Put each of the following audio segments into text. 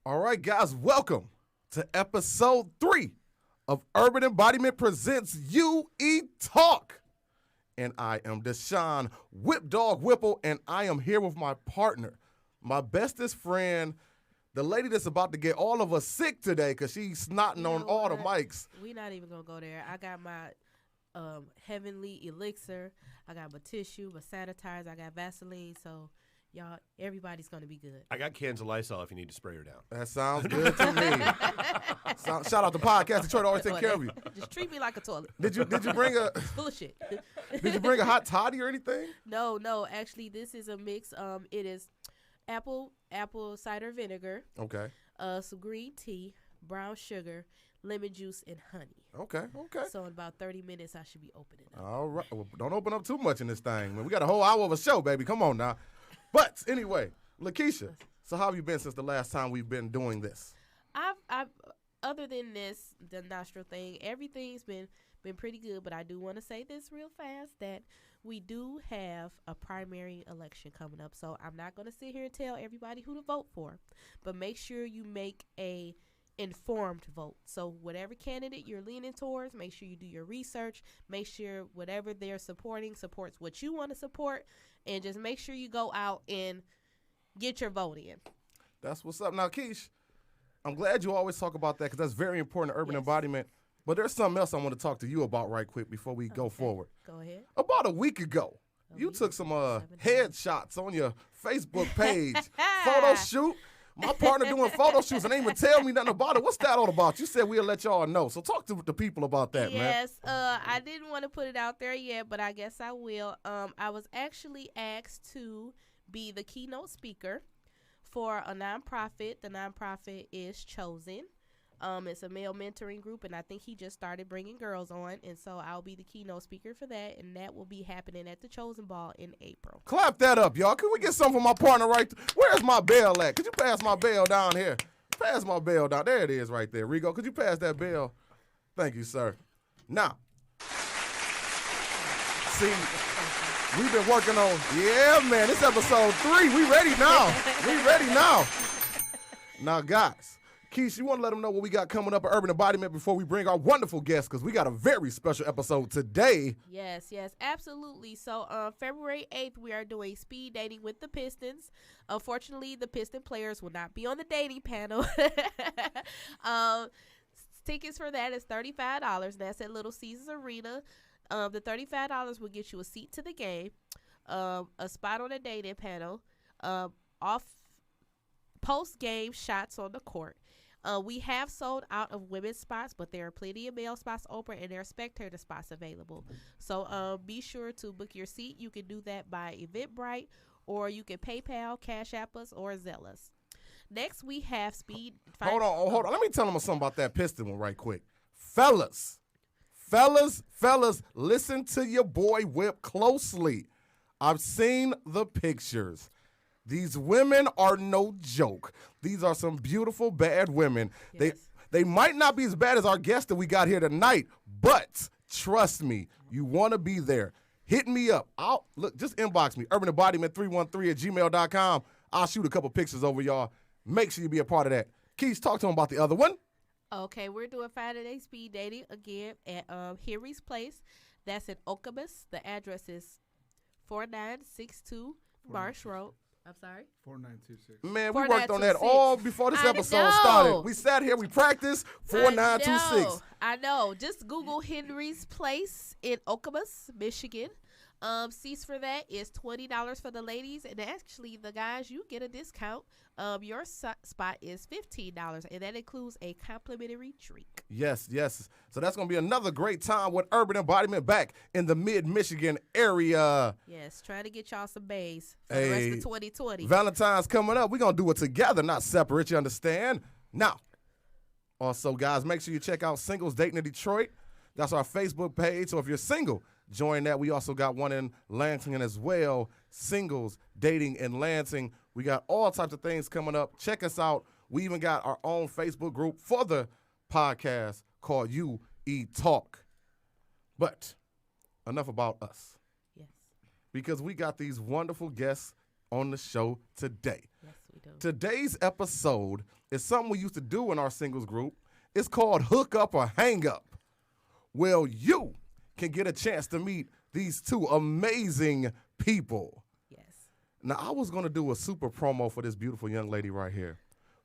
All right, guys, welcome to episode 3 of Urban Embodiment Presents UE Talk. And I am Deshaun Whip Dog Whipple, and I am here with my partner, my bestest friend, the lady that's about to get all of us sick today because she's snotting on all the mics. We're not even going to go there. I got my heavenly elixir. I got my tissue, my sanitizer. I got Vaseline. So, y'all, everybody's going to be good. I got cans of Lysol if you need to spray her down. That sounds good to me. Shout out to Podcast Detroit, always take care of you. Just treat me like a toilet. Did you bring a full of shit? Did you bring a hot toddy or anything? No. Actually, this is a mix. It is apple cider vinegar. Okay. Some green tea, brown sugar, lemon juice, and honey. Okay. So in about 30 minutes, I should be opening up. All right. Well, don't open up too much in this thing, man. We got a whole hour of a show, baby. Come on now. But anyway, Lakeisha, so how have you been since the last time we've been doing this? I've other than this, the nostril thing, everything's been pretty good. But I do want to say this real fast that we do have a primary election coming up. So I'm not going to sit here and tell everybody who to vote for, but make sure you make a informed vote. So whatever candidate you're leaning towards, make sure you do your research. Make sure whatever they're supporting supports what you want to support, and just make sure you go out and get your vote in. That's what's up. Now, Keish, I'm glad you always talk about that because that's very important to urban embodiment. But there's something else I want to talk to you about right quick before we go forward. Go ahead. About a week ago, you took some headshots on your Facebook page, photo shoot. My partner doing photo shoots and they didn't even tell me nothing about it. What's that all about? You said we'll let y'all know. So talk to the people about that, man. Yes, I didn't want to put it out there yet, but I guess I will. I was actually asked to be the keynote speaker for a nonprofit. The nonprofit is Chosen. It's a male mentoring group, and I think he just started bringing girls on, and so I'll be the keynote speaker for that, and that will be happening at the Chosen Ball in April. Clap that up, y'all. Can we get something from my partner right there? Where's my bell at? Could you pass my bell down here? Pass my bell down. There it is right there. Rigo, could you pass that bell? Thank you, sir. Now, see, we've been working on, man, this episode 3. We ready now. Now, guys. Keisha, you want to let them know what we got coming up at Urban Embodiment before we bring our wonderful guests, because we got a very special episode today. Yes, absolutely. So February 8th, we are doing speed dating with the Pistons. Unfortunately, the Piston players will not be on the dating panel. Tickets for that is $35. That's at Little Caesars Arena. The $35 will get you a seat to the game, a spot on the dating panel, post-game shots on the court. We have sold out of women's spots, but there are plenty of male spots open, and there are spectator spots available. So be sure to book your seat. You can do that by Eventbrite, or you can PayPal, Cash App us, or Zelle us. Next, we have speed. Hold on. Let me tell them something about that Piston one right quick. Fellas, listen to your boy Whip closely. I've seen the pictures. These women are no joke. These are some beautiful, bad women. Yes. They might not be as bad as our guest that we got here tonight, but trust me, you want to be there. Hit me up. Just inbox me, urbanembodiment313@gmail.com. I'll shoot a couple pictures over y'all. Make sure you be a part of that. Keys, talk to them about the other one. Okay, we're doing Friday speed dating again at Henry's Place. That's in Okemos. The address is 4962 Marsh Road. I'm sorry? 4926. Man, we worked on that all before this episode started. We sat here, we practiced 4926. I know. Just Google Henry's Place in Okemos, Michigan. Seats for that is $20 for the ladies, and actually the guys, you get a discount. Your spot is $15, and that includes a complimentary drink. Yes. So that's going to be another great time with Urban Embodiment back in the mid-Michigan area. Yes, trying to get y'all some bays for the rest of 2020. Valentine's coming up. We're going to do it together, not separate, you understand? Now, also, guys, make sure you check out Singles Dating in Detroit. That's our Facebook page. So if you're single, join that. We also got one in Lansing as well. Singles Dating in Lansing. We got all types of things coming up. Check us out. We even got our own Facebook group for the podcast called UE Talk. But enough about us. Yes. Because we got these wonderful guests on the show today. Yes, we do. Today's episode It's something we used to do in our singles group. It's called Hook Up or Hang Up. Well, you can get a chance to meet these two amazing people. Yes. Now, I was going to do a super promo for this beautiful young lady right here.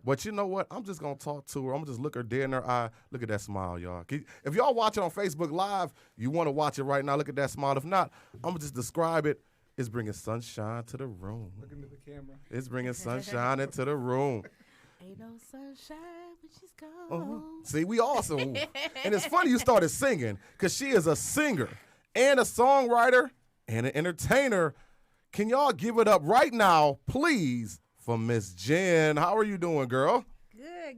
But you know what? I'm just going to talk to her. I'm going to just look her dead in her eye. Look at that smile, y'all. If y'all watch it on Facebook Live, you want to watch it right now. Look at that smile. If not, I'm going to just describe it. It's bringing sunshine to the room. Looking at the camera. It's bringing sunshine into the room. Ain't no sunshine when she's gone. See, we awesome. And it's funny you started singing because she is a singer and a songwriter and an entertainer. Can y'all give it up right now, please, for Miss Jen? How are you doing, girl? Good.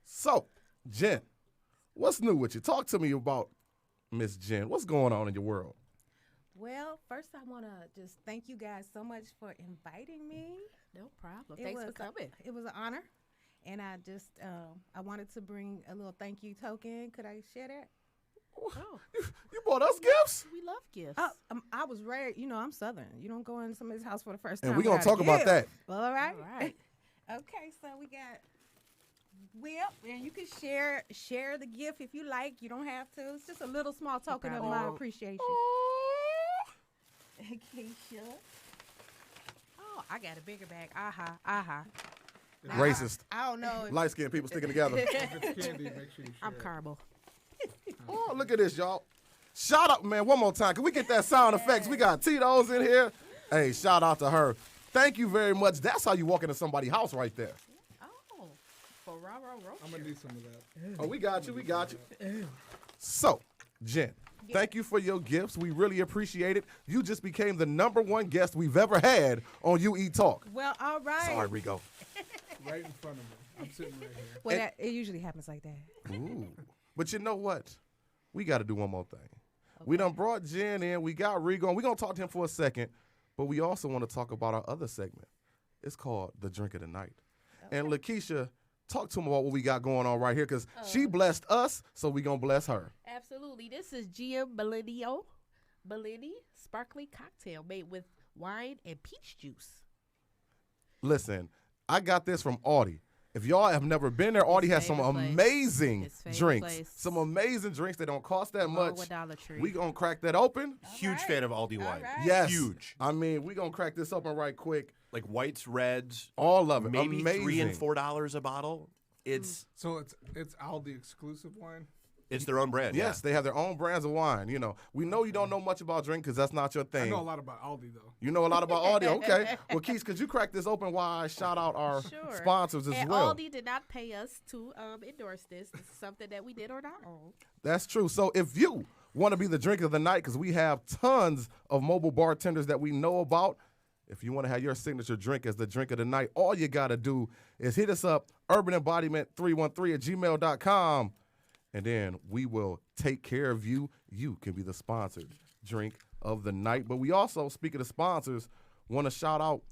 So, Jen, what's new with you? Talk to me about Miss Jen. What's going on in your world? Well, first I want to just thank you guys so much for inviting me. No problem. Thanks for coming. It was an honor. And I just, I wanted to bring a little thank you token. Could I share that? Oh, You bought us gifts? we love gifts. I was raised, I'm Southern. You don't go in somebody's house for the first time. And we're going to without talk a about gift. that. All right. All right. Okay, so we got whip, and you can share the gift if you like. You don't have to. It's just a little small token of my appreciation. Keisha. Oh, I got a bigger bag. Aha. Racist. I don't know. Light-skinned people sticking together. If it's candy, make sure you share I'm it. caramel. Oh, look at this, y'all. Shout out, man, one more time. Can we get that sound effects? We got Tito's in here. Hey, shout out to her. Thank you very much. That's how you walk into somebody's house right there. Oh, for raw roach. I'm going to need some of that. Oh, we got you. So, Jen, thank you for your gifts. We really appreciate it. You just became the #1 guest we've ever had on You Eat Talk. Well, all right. Sorry, Rigo. Right in front of me. I'm sitting right here. Well, it usually happens like that. Ooh. But you know what? We got to do one more thing. We done brought Jen in. We got Rigo, and we're going to talk to him for a second. But we also want to talk about our other segment. It's called The Drink of the Night. And Lakeisha, talk to him about what we got going on right here, because she blessed us, so we going to bless her. Absolutely. This is Gia Bellini sparkling cocktail made with wine and peach juice. Listen, I got this from Audie. If y'all have never been there, Audie has some favorite place. amazing His favorite drinks. place. Some amazing drinks that don't cost that Along much. with Dollar Tree. We going to crack that open. Huge fan of Aldi wine. right. Yes. Huge. I mean, we going to crack this open right quick. Like whites, reds, All of it. maybe amazing. $3 and $4 a bottle. It's So it's Aldi exclusive wine? it's their own brand. Yes, they have their own brands of wine. You know, we know you don't know much about drink because that's not your I thing. know a lot about Aldi, though. You know a lot about Aldi. Okay. Well, Keith, could you crack this open while I shout out our Sure. sponsors as and well? Aldi did not pay us to endorse this. This is something that we did on our own. That's true. So if you want to be the drink of the night, because we have tons of mobile bartenders that we know about, if you want to have your signature drink as the drink of the night, all you got to do is hit us up, urbanembodiment313@gmail.com, and then we will take care of you. You can be the sponsored drink of the night. But we also, speaking of sponsors, want to shout out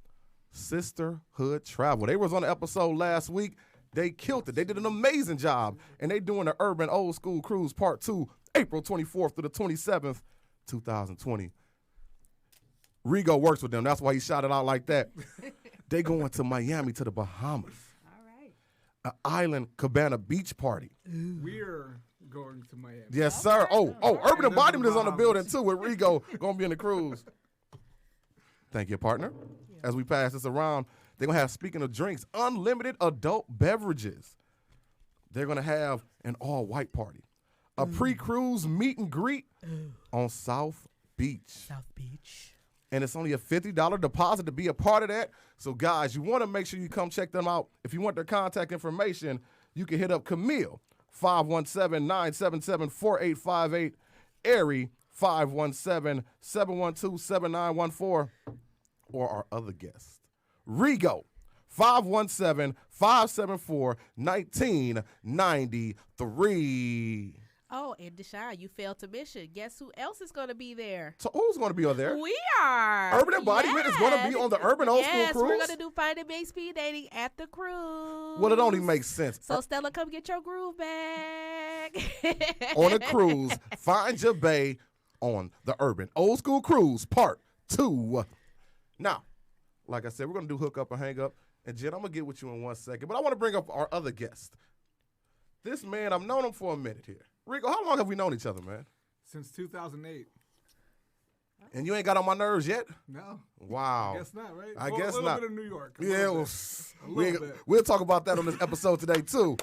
Sisterhood Travel. They was on the episode last week. They killed it. They did an amazing job. And they doing the Urban Old School Cruise Part 2, April 24th through the 27th, 2020. Rigo works with them. That's why he shot it out like that. They going to Miami, to the Bahamas. All right. An island cabana beach party. We're going to Miami. Yes, sir. Oh, Urban And Embodiment is on the Bahamas. building, too, with Rigo going to be in the cruise. Thank you, partner. As we pass this around, they're going to have, speaking of drinks, unlimited adult beverages. They're going to have an all-white party. A pre-cruise meet and greet on South Beach. South Beach. And it's only a $50 deposit to be a part of that. So, guys, you want to make sure you come check them out. If you want their contact information, you can hit up Camille, 517-977-4858, Ari, 517-712-7914, or our other guest, Rigo, 517-574-1993. Oh, and Deshaun, you failed to mention. Guess who else is going to be there? So who's going to be on there? We are. Urban Embodiment is gonna be on the Urban Old School Yes, we're Cruise? going to do Find and Make Speed Dating at the cruise. Well, it only makes sense. So, Stella, come get your groove back. On a cruise, find your bae on the Urban Old School Cruise Part 2. Now, like I said, we're going to do Hook Up and Hang Up. And Jen, I'm going to get with you in 1 second, but I want to bring up our other guest. This man, I've known him for a minute here. Rigo, how long have we known each other, man? Since 2008. And you ain't got on my nerves yet? No. Wow. I guess not, right? I Well, guess a little not. bit of New York. Yeah, A little bit. we'll talk about that on this episode today, too.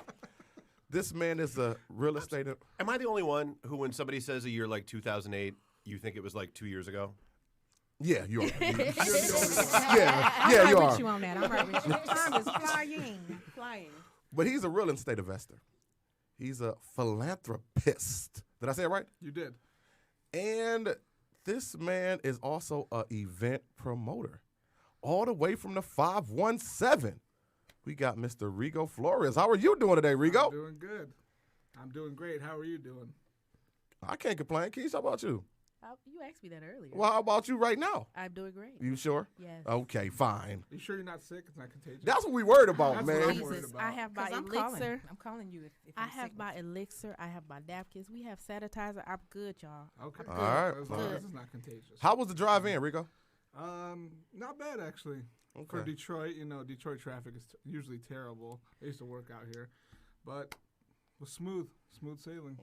This man is a real estate. Am I the only one who, when somebody says a year like 2008, you think it was like 2 years ago? Yeah, you are. You're the only one. Yeah, you I'm right are. with you on that. I'm right with you. Time is flying. But he's a real estate investor. He's a philanthropist. Did I say it right? You did. And this man is also an event promoter, all the way from the 517. We got Mr. Rigo Flores. How are you doing today, Rigo? I'm doing good. I'm doing great. How are you doing? I can't complain. Keith, how about you? You asked me that earlier. Well, how about you right now? I'm doing great. You sure? Yes. Okay, fine. You sure you're not sick? It's not contagious? That's what we worried about, That's what man. I'm worried Jesus, about. I have my 'Cause elixir. I'm calling you if I I'm have sick. my elixir. I have my napkins. We have sanitizer. I'm good, y'all. Okay. All right. As long as Good. it's not contagious. How was the drive in, Rigo? Not bad actually. For Okay. Detroit, Detroit traffic is usually terrible. I used to work out here, but it was smooth sailing.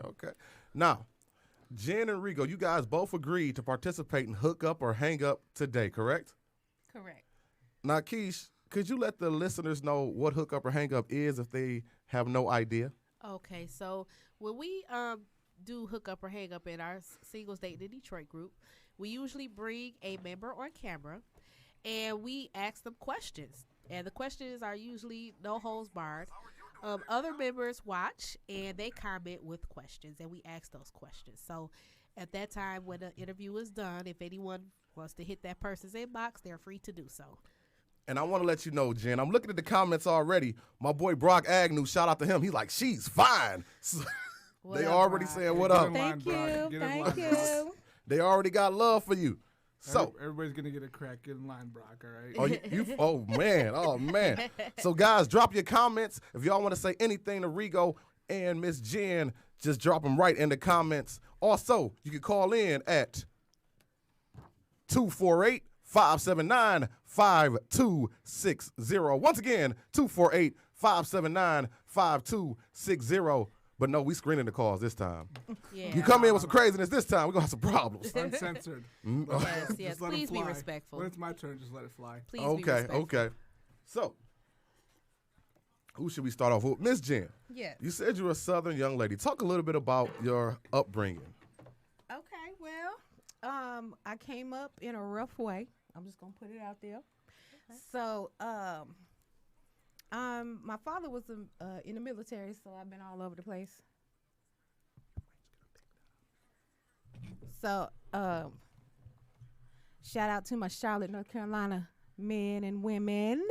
Okay. Now, Jen and Rigo, you guys both agreed to participate in Hook Up or Hang Up today, correct? Correct. Now, Keish, could you let the listeners know what Hook Up or Hang Up is if they have no idea? Okay, so when we do hook up or hang up in our singles date in Detroit group, we usually bring a member on camera and we ask them questions. And the questions are usually no holds barred. Other members watch and they comment with questions and we ask those questions. So at that time when the interview is done, if anyone wants to hit that person's inbox, they're free to do so. And I want to let you know, Jen, I'm looking at the comments already. My boy Brock Agnew, shout out to him. He's like, she's fine. What They up, already Brock? saying what Get up. in line, Thank Brock. you. Get in Thank line, Brock. you. They already got love for you. So, Everybody's gonna get a crack. Get in line, Brock. All right. oh man. So guys, drop your comments. If y'all want to say anything to Rigo and Miss Jen, just drop them right in the comments. Also, you can call in at 248-579-5260. Once again, 248-579-5260. But no, we screening the calls this time. Yeah. You come in with some craziness this time, we're going to have some problems. Uncensored. Yes, yes. Just let 'em Please be fly. respectful. When it's my turn, just let it fly. Please be Okay, respectful. okay. So, who should we start off with? Miss Jen, Yes. you said you're a Southern young lady. Talk a little bit about your upbringing. Okay. Well, I came up in a rough way. I'm just gonna put it out there. So, my father was in the military, so I've been all over the place. So, shout out to my Charlotte, North Carolina men and women.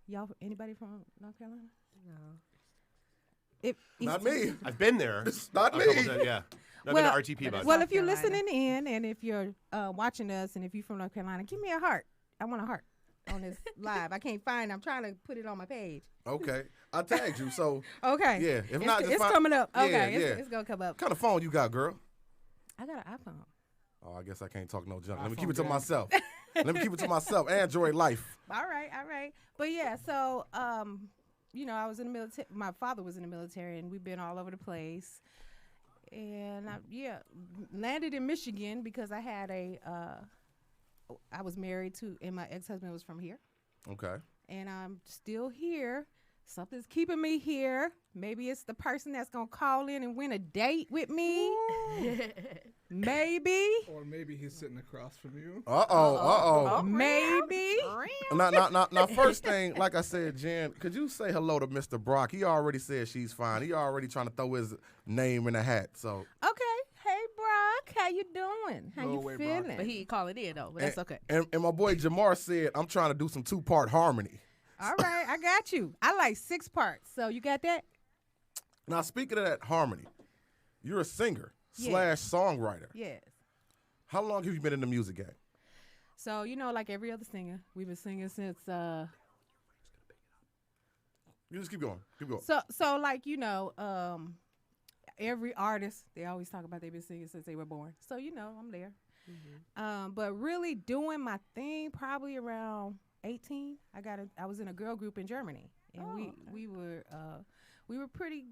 Y'all, anybody from North Carolina? No. Not me. I've been there. Not a me. couple times, yeah. I've Well- been to RTP about Well, it. if you're Carolina. listening in and if you're watching us and if you're from North Carolina, give me a heart. I want a heart on this live. I can't find it. I'm trying to put it on my page. Okay. I tagged you, so Okay. yeah. If It's, not, just it's find- coming up. Yeah, Okay. yeah. It's going to come up. What kind of phone you got, girl? I got an iPhone. Oh, I guess I can't talk no junk. Let me iPhone keep it to gang. myself. Let me keep it to myself. Android life. All right. But yeah, so, I was in the military. My father was in the military, and we've been all over the place. And landed in Michigan because I had I was married to, and my ex-husband was from here. Okay. And I'm still here. Something's keeping me here. Maybe it's the person that's going to call in and win a date with me. Maybe. Or maybe he's sitting across from you. Uh-oh. Maybe. Now, first thing, like I said, Jen, could you say hello to Mr. Brock? He already said she's fine. He already trying to throw his name in a hat. So, Okay. Hey, Brock. How you doing? How No you way, Brock. feeling? But he ain't calling in though. But that's okay. and my boy Jamar said, I'm trying to do some 2-part harmony. All right. I got you. I like 6 parts. So you got that? Now, speaking of that harmony, you're a singer Yes. / songwriter. Yes. How long have you been in the music game? So, like every other singer, we've been singing since You just keep going. Keep going. So every artist, they always talk about they've been singing since they were born. So, I'm there. But really doing my thing probably around 18, I was in a girl group in Germany, and Oh, okay. we were pretty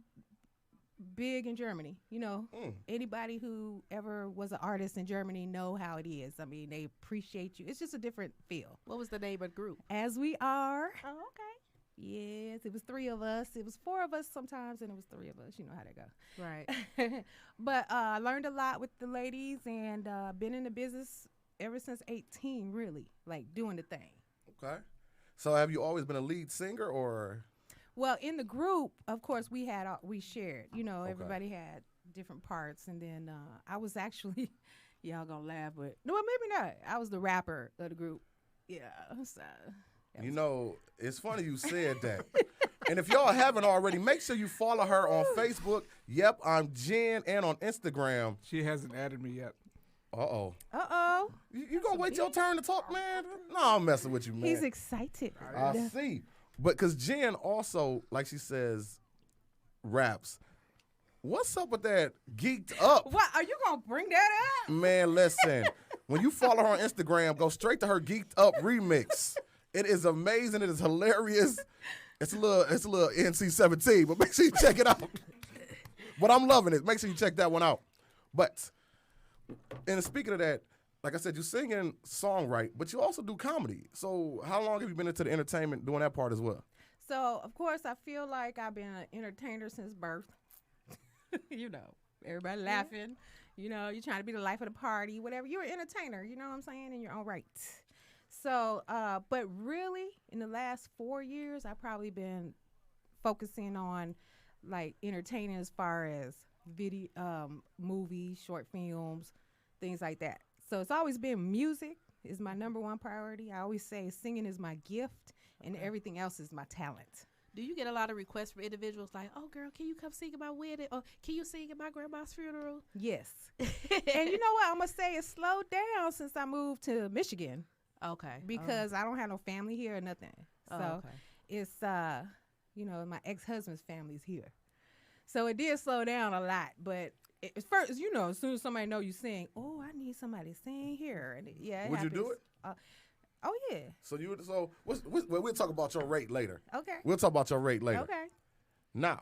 big in Germany. You know, anybody who ever was an artist in Germany know how it is. I mean, they appreciate you. It's just a different feel. What was the name of the group? As we are. Oh, okay. Yes, it was 3 of us. It was 4 of us sometimes, and it was 3 of us. You know how that go. Right. But I learned a lot with the ladies, and been in the business ever since 18, really, like doing the thing. Okay. So have you always been a lead singer or? Well, in the group, of course, we shared. You know, Okay. everybody had different parts, and then I was actually, y'all gonna laugh, but no, maybe not. I was the rapper of the group. Yeah. So, You know, it's funny you said that. And if y'all haven't already, make sure you follow her on Facebook. Yep, I'm Jen, and on Instagram. She hasn't added me yet. Uh-oh. Uh-oh. You gonna wait your turn to talk, man? No, I'm messing with you, man. He's excited. I see. But because Jen also, like she says, raps. What's up with that geeked up? What, are you going to bring that up? Man, listen. When you follow her on Instagram, go straight to her geeked up remix. It is amazing. It is hilarious. It's a little NC-17, but make sure you check it out. But I'm loving it. Make sure you check that one out. But, and speaking of that, like I said, you sing and songwrite, but you also do comedy. So how long have you been into the entertainment doing that part as well? So, of course, I feel like I've been an entertainer since birth. You know, everybody laughing. You know, you're trying to be the life of the party, whatever. You're an entertainer, you know what I'm saying, in your own right. So, but really, in the last 4 years, I've probably been focusing on, like, entertaining as far as video, movies, short films, things like that. So it's always been music is my number one priority. I always say singing is my gift, and everything else is my talent. Do you get a lot of requests from individuals like, oh, girl, can you come sing at my wedding? Or can you sing at my grandma's funeral? Yes. And you know what? I'm going to say it's slowed down since I moved to Michigan. Okay. Because I don't have no family here or nothing. So okay. it's, you know, my ex-husband's family's here. So it did slow down a lot. But at first, you know, as soon as somebody know you sing, oh, I need somebody to sing here. And yeah, Would you do it? Oh, yeah. So we'll talk about your rate later. Okay. We'll talk about your rate later. Okay. Now,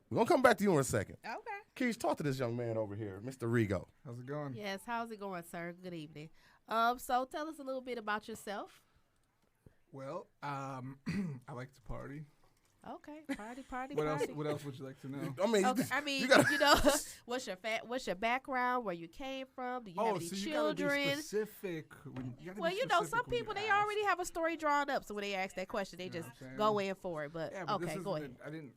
we're going to come back to you in a second. Okay. Keish, talk to this young man over here, Mr. Rigo. How's it going? Yes, how's it going, sir? Good evening. So tell us a little bit about yourself. Well, I like to party. Okay, party. What else would you like to know? I mean, Okay, I mean, you know, what's your background? Where you came from? Do you have any so children? You gotta be specific. Well, you know, some people they already have a story drawn up, so when they ask that question, they You know just what I'm saying? go in for it. But, Yeah, but okay, go ahead. I didn't.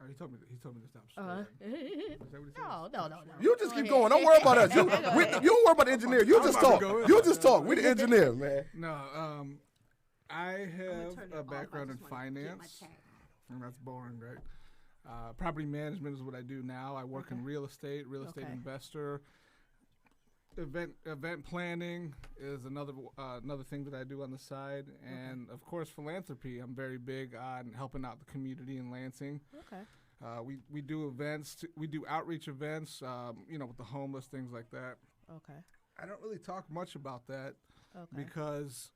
Oh, he told me to stop. Uh-huh. swearing. Is that what he said? No. you just Go keep ahead. going. Don't worry about us. You Go ahead. don't worry about the engineer. You I'm just about to talk. go in. You just talk. We the engineer, man. No, I have a background in finance, and that's boring, right? Property management is what I do now. I work in real estate Okay. investor. Event planning is another thing that I do on the side, and of course philanthropy. I'm very big on helping out the community in Lansing. Okay. We do events. We do outreach events. You know, with the homeless, things like that. Okay. I don't really talk much about that Okay. because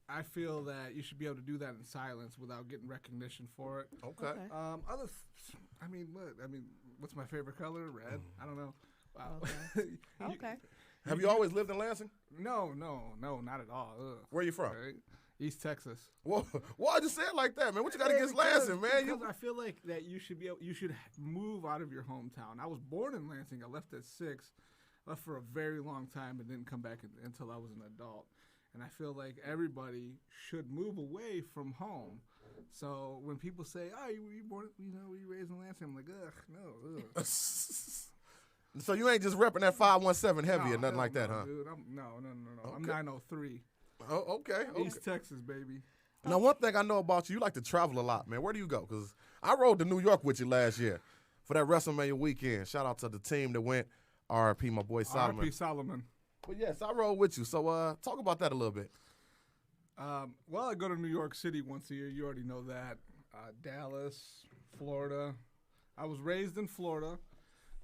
I feel that you should be able to do that in silence without getting recognition for it. Okay. Okay. What's my favorite color? Red. I don't know. Wow. Okay. Have you always lived in Lansing? No, not at all. Ugh. Where you from? Right? East Texas. Well, why'd you say it like that, man? What you got against Because- Lansing, man? Because I feel like that you should move out of your hometown. I was born in Lansing. I left at 6, left for a very long time, and didn't come back until I was an adult. And I feel like everybody should move away from home. So when people say, "Oh, were you born? Were you raised in Lansing?" I'm like, "Ugh, no." Ugh. So you ain't just repping that 517 heavy or No, nothing hell like that, no, huh? Dude, no. I'm Okay. 903. Oh, okay. East Texas, baby. Now, one thing I know about you, you like to travel a lot, man. Where do you go? Because I rode to New York with you last year for that WrestleMania weekend. Shout out to the team that went. R.I.P. my boy Solomon. R.P. Solomon. But yes, I rode with you. So talk about that a little bit. Well, I go to New York City once a year. You already know that. Dallas, Florida. I was raised in Florida.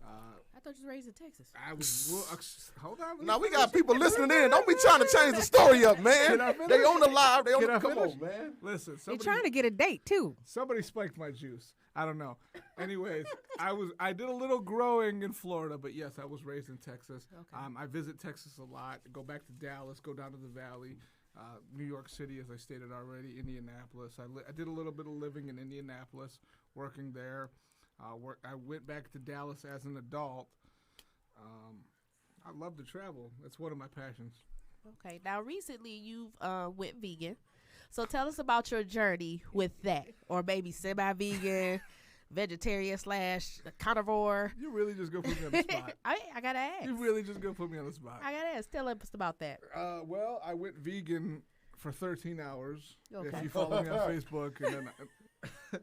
I thought you was raised in Texas. I was. Hold on. Now we got people listening in. Don't be trying to change the story up, man. Can I finish? They on the live. They on Can the I come finish? on, man. Listen, They're somebody, trying to get a date too. somebody spiked my juice. I don't know. Anyways, I did a little growing in Florida, but yes, I was raised in Texas. Okay. I visit Texas a lot. Go back to Dallas. Go down to the Valley. New York City, as I stated already. Indianapolis. I did a little bit of living in Indianapolis, working there. I went back to Dallas as an adult. I love to travel. That's one of my passions. Okay. Now, recently you've went vegan. So tell us about your journey with that, or maybe semi-vegan, vegetarian / carnivore. You really just gonna put me on the spot. I gotta ask. You really just gonna put me on the spot. I gotta ask. Tell us about that. Well, I went vegan for 13 hours. Okay. If you follow me on Facebook, and then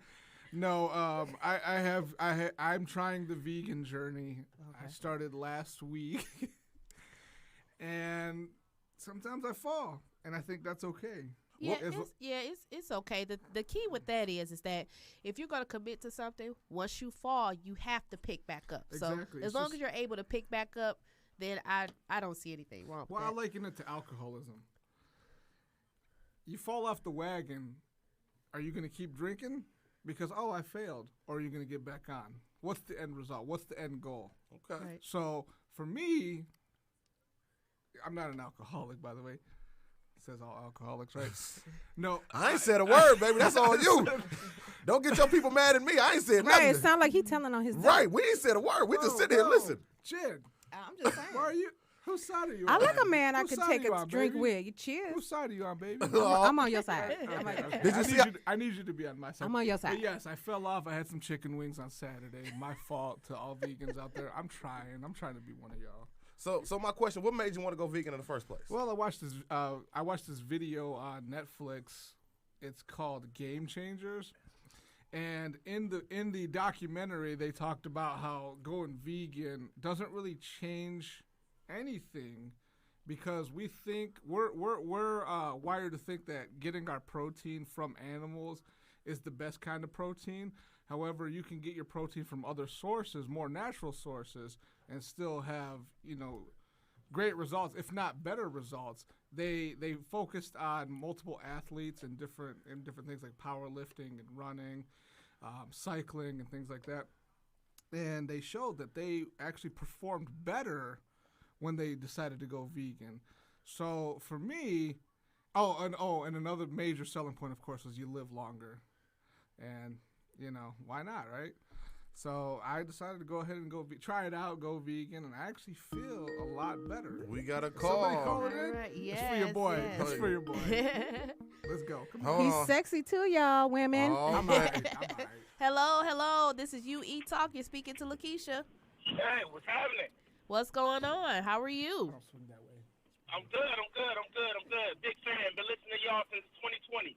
no, I'm trying the vegan journey. I Okay. started last week, and sometimes I fall, and I think that's okay. Yeah, Well, it's okay. The key with that is that if you're gonna commit to something, once you fall, you have to pick back up. Exactly. So as long as you're able to pick back up, then I don't see anything wrong Well, with I that. liken it to alcoholism. You fall off the wagon. Are you going to keep drinking because, oh, I failed? Or are you going to get back on? What's the end result? What's the end goal? Okay. Right. So for me, I'm not an alcoholic, by the way. It says all alcoholics, right? No. I ain't said a word, baby. That's on you. Don't get your people mad at me. I ain't said nothing. Right, it sounds like he telling on his date. Right, we ain't said a word. We just sit here and listen. Jen, I'm just saying. why are you? Whose side are you I on? like a man I Whose could side take are you a on, drink baby? with. You cheers. Whose side are you on, baby? I'm on your side. Okay. Did you see how- I need you to be on my side. I'm on your But side. yes, I fell off. I had some chicken wings on Saturday. My fault to all vegans out there. I'm trying. I'm trying to be one of y'all. So my question: what made you want to go vegan in the first place? Well, I watched this video on Netflix. It's called Game Changers. And in the documentary, they talked about how going vegan doesn't really change anything, because we think we're wired to think that getting our protein from animals is the best kind of protein. However, you can get your protein from other sources, more natural sources, and still have, great results, if not better results. They focused on multiple athletes and different things like powerlifting and running, cycling and things like that. And they showed that they actually performed better when they decided to go vegan. So for me, and another major selling point, of course, was you live longer. And, why not, right? So I decided to go ahead and try it out, go vegan, and I actually feel a lot better. We got a Somebody call. call it in? All right, It's for your yes, boy. yes. It's for your boy. Let's go. Come on. Hold He's on. sexy too, y'all, women. All I'm right. all right. Hello. This is UE Talk. You're speaking to Lakeisha. Hey, what's happening? What's going on? How are you? I'll swing that way. I'm good. Big fan. Been listening to y'all since 2020.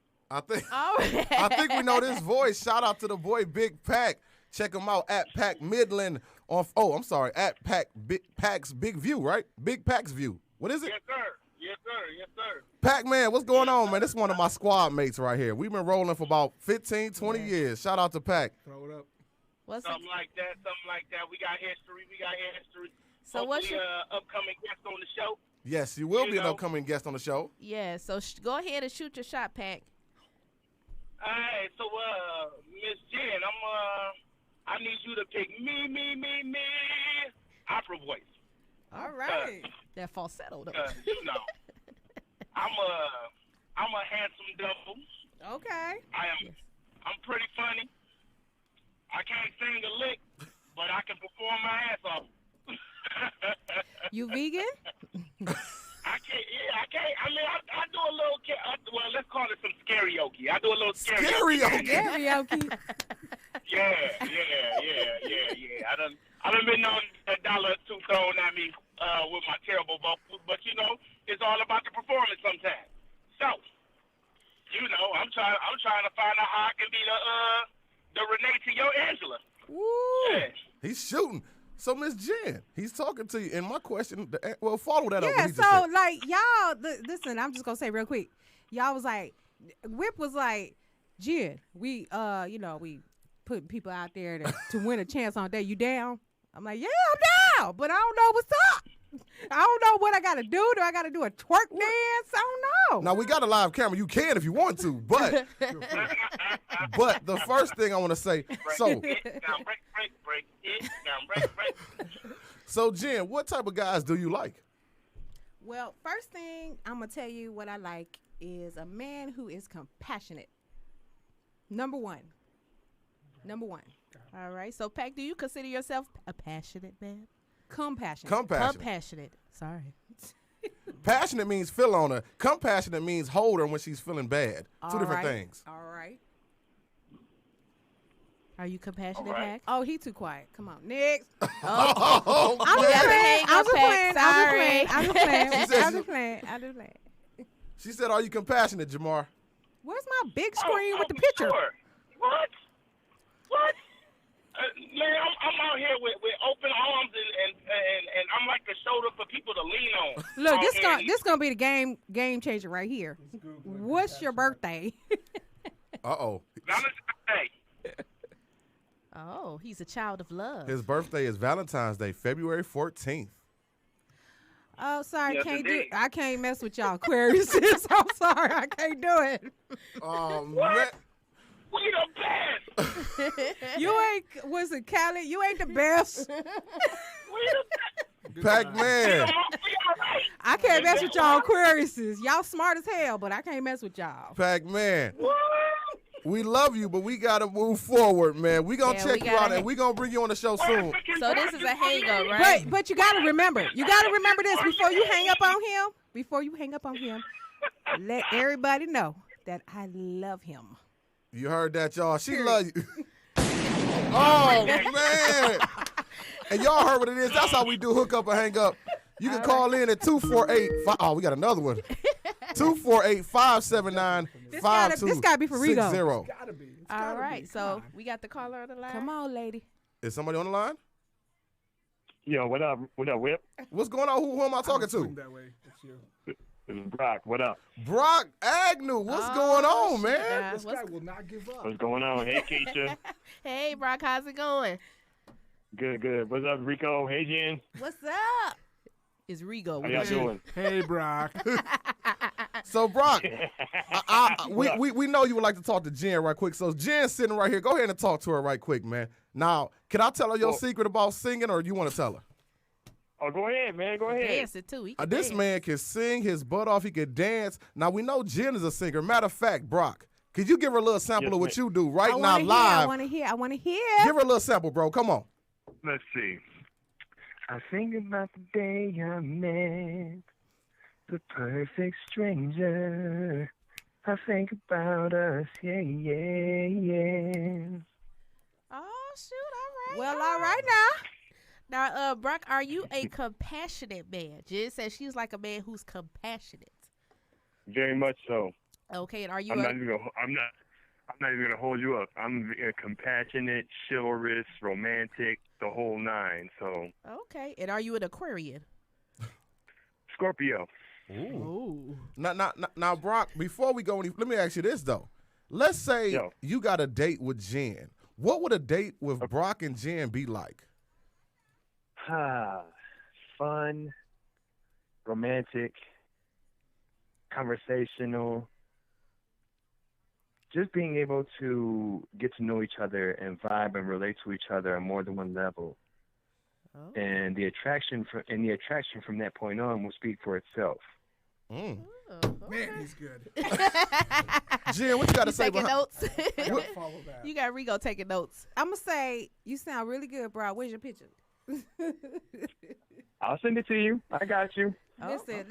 All right. I think we know this voice. Shout out to the boy Big Pac. Check him out at Pac Midland on. Oh, I'm sorry, at Pac's Big View, right? Big Pac's View. What is it? Yes, sir. Pacman, what's going on, man? This is one of my squad mates right here. We've been rolling for about 15, 20 years. Shout out to Pac. Throw it up. What's Something like that. We got history. So what's your upcoming guest on the show? Yes, you will You be an know. upcoming guest on the show. yeah? So go ahead and shoot your shot, Pac. Hey, so Miss Jen, I need you to pick me, opera voice. All right. That falsetto though. I'm a handsome devil. Okay. I'm pretty funny. I can't sing a lick, but I can perform my ass off. You vegan? I can't. I mean, I do a little. Well, let's call it some karaoke. I do a little Karaoke. Karaoke. Yeah. I done been on $1 or $2 thrown at me with my terrible vocals, but it's all about the performance sometimes. So, I'm trying to find out how I can be the Renee to your Angela. Woo. Yeah. He's shooting. So, Miss Jen, he's talking to you. And my question, follow that up. Yeah, what he just so said. like y'all, listen, I'm just gonna say real quick. Y'all was like, Whip was like, Jen, we we putting people out there to win a chance on that. You down? I'm like, yeah, I'm down, but I don't know what's up. I don't know what I got to do. Do I got to do a twerk dance? I don't know. Now we got a live camera. You can if you want to, but but the first thing I want to say. So Break it down, break it down, break. so Jen, what type of guys do you like? Well, first thing I'm going to tell you what I like is a man who is compassionate. Number one. All right. So, Pac, do you consider yourself a passionate man? Compassionate. Compassionate. Sorry. Passionate means feel on her. Compassionate means hold her when she's feeling bad. Two different things. All right. Are you compassionate, All right. Pac? Oh, he too quiet. Come on, next. Oh, I'm man. just playing. I'm just Pac. playing. I'm just playing. She said I'm she- just playing. I'm just playing. She said, "Are you compassionate, Jamar?" Where's my big screen with the picture? Sure. What? Man, I'm out here with open arms and I'm like the shoulder for people to lean on. Look, And this gonna be the game changer right here. What's your birthday? Uh-oh. Valentine's Day. Oh, he's a child of love. His birthday is Valentine's Day, February 14th. Oh, sorry, Yes, can't indeed. I can't mess with y'all Aquarius. I'm sorry, I can't do it. Man. We the best. You ain't was it Cali? You ain't the best. We the best. Pac-Man. We all right. I can't mess with y'all Aquariuses. Y'all smart as hell, but I can't mess with y'all. Pac-Man. What? We love you, but we got to move forward, man. We going to Yeah, check we you out, gotta- and we going to bring you on the show soon. So this is a hang-up, right? But you gotta remember this before you hang up on him. Before you hang up on him, let everybody know that I love him. You heard that, y'all. She love you. Oh, man. And y'all heard what it is. That's how we do hook up and hang up. You can call in at 248. Oh, we got another one. 248-579-5260. This gotta be for Rigo. Gotta be. It's All gotta right. be. Come So on. we got the caller on the line. Come on, lady. Is somebody on the line? Yo, what up? What up, Whip? What's going on? Who am I talking Swing to? that way. It's you. This is Brock. What up? Brock Agnew. What's Oh, going on, shit, man? nah. This What's- guy will not give up. What's going on? Hey, Keisha. Hey, Brock, how's it going? Good, good. What's up, Rico? Hey, Jen. What's up? It's Rigo. How y'all doing? Hey, Brock. So, Brock, we know you would like to talk to Jen right quick. So, Jen's sitting right here. Go ahead and talk to her right quick, man. Now, can I tell her your Well- secret about singing, or you want to tell her? Oh, go ahead, man. Go ahead. Dancing, too. He can This dance. man can sing his butt off. He can dance. Now, we know Jen is a singer. Matter of fact, Brock, could you give her a little sample Yes, of what ma'am. you do right I now wanna hear, live? I wanna hear. Give her a little sample, bro. Come on. Let's see. I think about the day I met the perfect stranger. I think about us, yeah, yeah, yeah. Oh, shoot. All right. Well, all right now. Now, Brock, are you a compassionate man? Jen says she's like a man who's compassionate. Very much so. Okay, and are you I'm not even gonna hold you up. I'm compassionate, chivalrous, romantic, the whole nine. So okay, and are you an Aquarian? Scorpio. Ooh. Now, Brock, before we go any, let me ask you this, though. Let's say Yo. you got a date with Jen. What would a date with Brock and Jen be like? Fun, romantic, conversational. Just being able to get to know each other and vibe and relate to each other on more than one level. Oh. And the attraction from that point on will speak for itself. Mm. Man, he's good. Jen, what you got to You say taking behind? notes? I gotta follow that. You got Rigo taking notes. I'm gonna say you sound really good, bro. Where's your picture? I'll send it to you. I got you. Listen.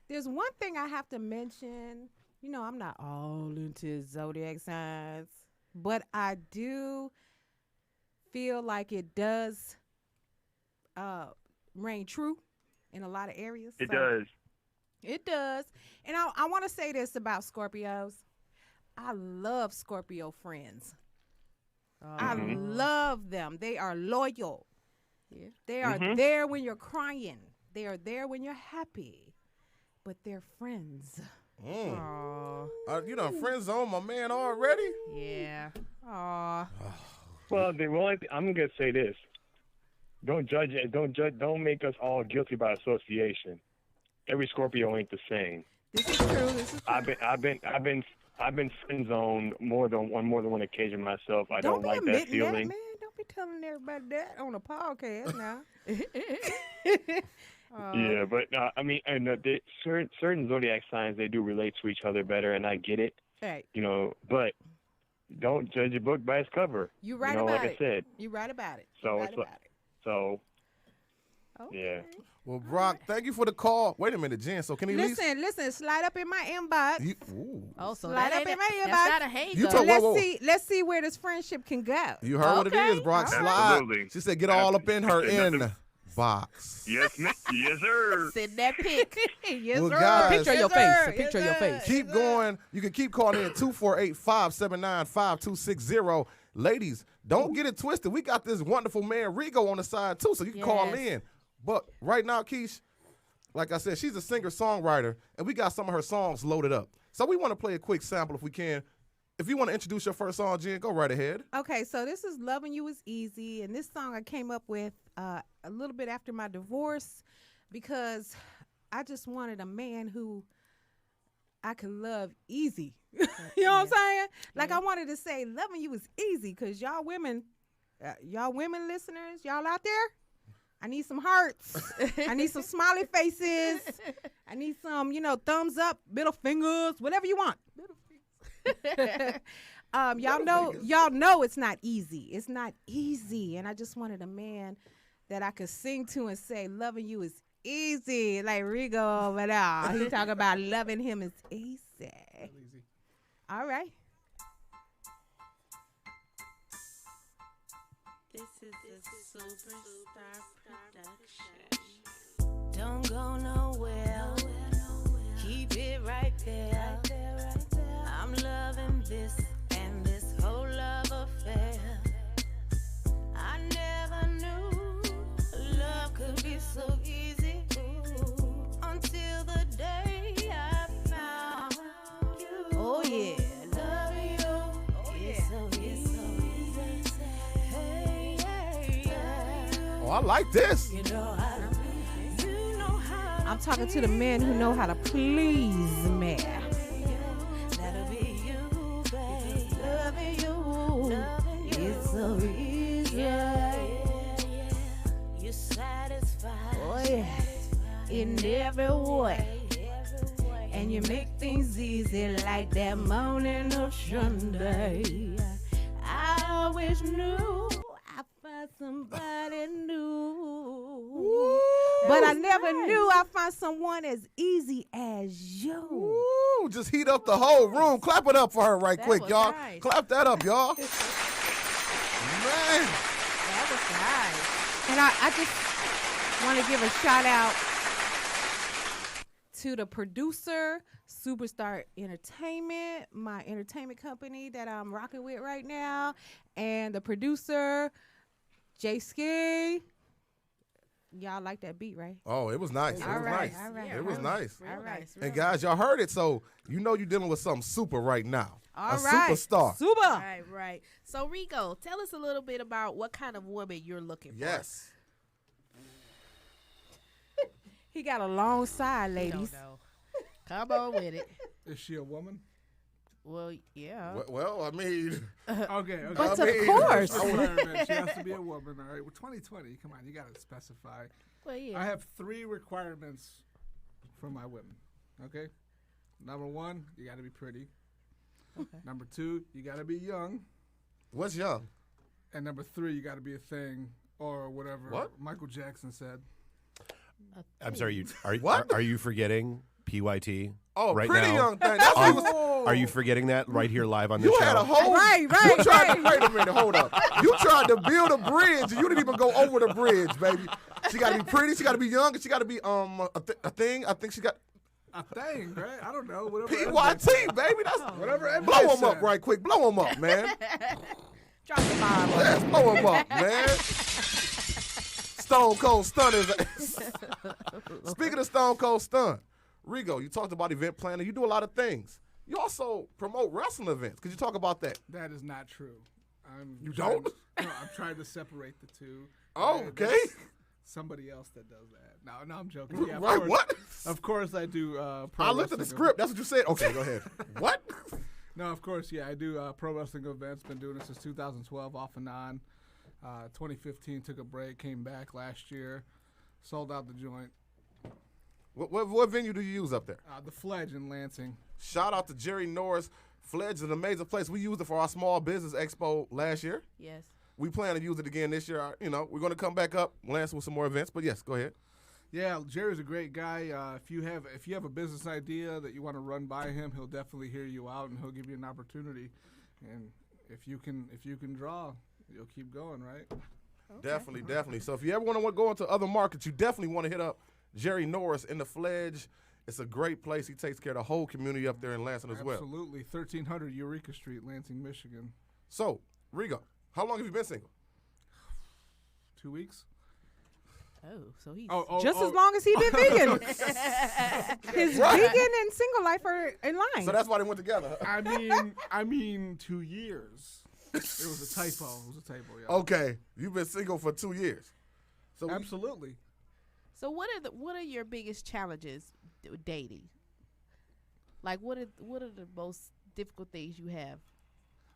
There's one thing I have to mention. You know, I'm not all into zodiac signs, but I do feel like it does reign true in a lot of areas. It So- does. It does. And I want to say this about Scorpios. I love Scorpio friends. I love them. They are loyal. Yeah. They are there when you're crying. They are there when you're happy. But they're friends. Mm. Aw. You done friend zone my man already? Yeah. Aw. Well, I'm gonna say this. don't judge it. Don't make us all guilty by association. Every Scorpio ain't the same. This is true. This is true. I've been friend zoned more than one occasion myself. I don't be like that admitting feeling. man. Don't be telling everybody that on a podcast now. Yeah, but I mean, and certain zodiac signs, they do relate to each other better, and I get it. Right. But don't judge a book by its cover. You right about about like it. I said. You right about it. So You it's right like, about it. so Okay. yeah. Well, Brock, thank you for the call. Wait a minute, Jen. So can he Listen, slide up in my inbox. Ooh. Oh, so Slide that up ain't in my that's inbox. not a hate. You though. told- whoa, Let's see where this friendship can go. You heard what it Okay. is, Brock. All Slide. right. Absolutely. She said, get all up in her Nothing. inbox. Yes, yes, sir. Send that pic. Yes, Well, sir. guys- Picture of your Yes, face. sir. A picture of your Yes, face. sir. Keep Yes, sir. going. You can keep calling in 248-579-5260. Ladies, don't get it twisted. We got this wonderful man, Rigo, on the side, too, so you can call Yes. in. But right now, Keish, like I said, she's a singer-songwriter, and we got some of her songs loaded up. So we want to play a quick sample if we can. If you want to introduce your first song, Jen, go right ahead. Okay, so this is Loving You Is Easy, and this song I came up with a little bit after my divorce because I just wanted a man who I could love easy. You know what I'm saying? Like I wanted to say loving you is easy because y'all women listeners, y'all out there, I need some hearts. I need some smiley faces. I need some, thumbs up, middle fingers, whatever you want. Y'all know it's not easy. It's not easy. And I just wanted a man that I could sing to and say, loving you is easy. Like Rigo over there. He talk about loving him is easy. All right. This is a superstar production. Don't go nowhere. Keep it right there. I'm loving this and this whole love affair. I never knew love could be so easy until the day I found you. Oh, yeah. Loving you is so easy. Hey, yeah. Oh, I like this. You know how I'm talking to the men who know how to please me. that'll be you, babe. Loving you is so easy. You're satisfied. Oh, yeah. In every way. And you make things easy like that morning of Sunday. I always knew I'd find somebody new. But I never knew I'd find someone as easy as you. Ooh, just heat up the whole room. Clap it up for her right That quick, was y'all. nice. Clap that up, y'all. Man. That was nice. And I just want to give a shout out to the producer, Superstar Entertainment, my entertainment company that I'm rocking with right now, and the producer, J Ski. Y'all like that beat, right? Oh, it was nice. It All was right, nice. all right, It was all nice. Real All right. nice. And guys, y'all heard it, so you know you're dealing with something super right now. All a right. superstar. Super. Right. So Rigo, tell us a little bit about what kind of woman you're looking for. Yes. He got a long side, I ladies. don't know. Come on with it. Is she a woman? Well, yeah. Well, I mean, Okay. But I of mean, course. Requirement. She has to be a woman. All right. Well, 2020. Come on, you got to specify. Well, yeah. I have 3 requirements for my women. Okay. Number 1, you got to be pretty. Okay. Number 2, you got to be young. what's young? And number 3, you got to be a thing or whatever What? Michael Jackson said. I'm sorry. What? Are you forgetting PYT? Oh, right pretty now? young thing. That's what he was. Are you forgetting that right here live on the You show? had a whole. Right. You tried to wait a minute. Hold up. You tried to build a bridge. And you didn't even go over the bridge, baby. She got to be pretty. She got to be young. And she got to be a thing. I think she got A thing, right? I don't know. Whatever. PYT, baby. That's Whatever. MJ blow him said. up right quick. Blow him up, man. Drop the bomb. Let's blow him up, man. Stone Cold Stunners. Speaking of Stone Cold Stun, Rigo, you talked about event planning. You do a lot of things. You also promote wrestling events. Could you talk about that? That is not true. You trying don't? to- No, I'm trying to separate the two. Oh, Right? okay. That's somebody else that does that. No, I'm joking. Yeah, of Right, course, what? Of course I do. Pro I looked at the wrestling script. That's what you said. Okay, go ahead. What? No, of course, yeah, I do pro wrestling events. Been doing it since 2012, off and on. 2015 took a break, came back last year, sold out the joint. What venue do you use up there? The Fledge in Lansing. Shout out to Jerry Norris. Fledge is an amazing place. We used it for our small business expo last year. Yes. We plan to use it again this year. You know, we're going to come back up, Lance, with some more events. But yes, go ahead. Yeah, Jerry's a great guy. If you have a business idea that you want to run by him, he'll definitely hear you out and he'll give you an opportunity. And if you can draw, you'll keep going, right? Okay. Definitely. So if you ever want to go into other markets, you definitely want to hit up Jerry Norris in the Fledge. It's a great place. He takes care of the whole community up there in Lansing as well. Absolutely. 1300 Eureka Street, Lansing, Michigan. So, Rigo, how long have you been single? 2 weeks. Oh, so he's Just as long as he been vegan. His vegan and single life are in line. So that's why they went together. I mean 2 years. It was a typo. Yeah. Okay, you've been single for 2 years. So Absolutely. So what are your biggest challenges with dating? Like what are the most difficult things you have?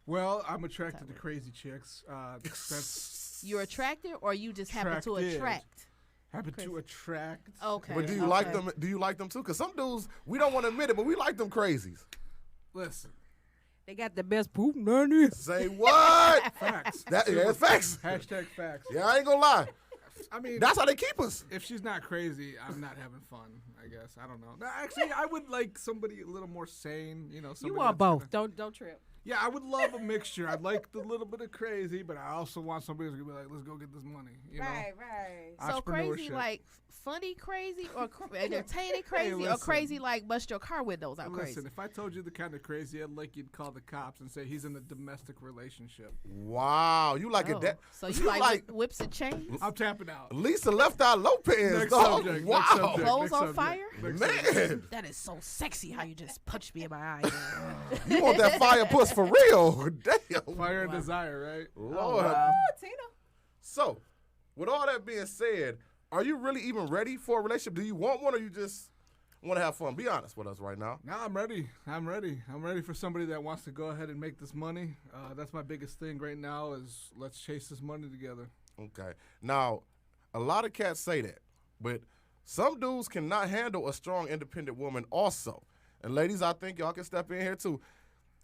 Well, I'm attracted to crazy chicks. That's You're attracted, or you just happen to Attracted. attract? happen to attract. Okay. But do you like them? Do you like them too? Because some dudes, we don't want to admit it, but we like them crazies. Listen, they got the best poop nanny. Say what? facts. It's facts. Hashtag facts. Yeah, I ain't gonna lie. I mean, That's how they keep us. if she's not crazy, I'm not having fun. I guess I don't know. No, actually, I would like somebody a little more sane. You know, somebody You want that's gonna- both. Don't trip. Yeah, I would love a mixture. I'd like the little bit of crazy, but I also want somebody who's gonna be like, "Let's go get this money." You know, right. So crazy Entrepreneurship. like funny crazy or entertaining crazy or listen. crazy like bust your car windows out Listen, crazy? if I told you the kind of crazy I'd like, you'd call the cops and say he's in a domestic relationship. Wow, you like it Oh, that? so you like whips and chains? I'm tapping out. Lisa left out Lopez, Next dog. subject, Wow, next subject, Clothes next on subject, fire? next man, subject. That is so sexy how you just punched me in my eye. man. you want that fire puss for real? Damn, Fire and desire, right? Lord. Tina. So, with all that being said, are you really even ready for a relationship? Do you want one, or you just want to have fun? Be honest with us right now. No, I'm ready. I'm ready for somebody that wants to go ahead and make this money. That's my biggest thing right now is let's chase this money together. Okay. Now, a lot of cats say that, but some dudes cannot handle a strong, independent woman also. And ladies, I think y'all can step in here too.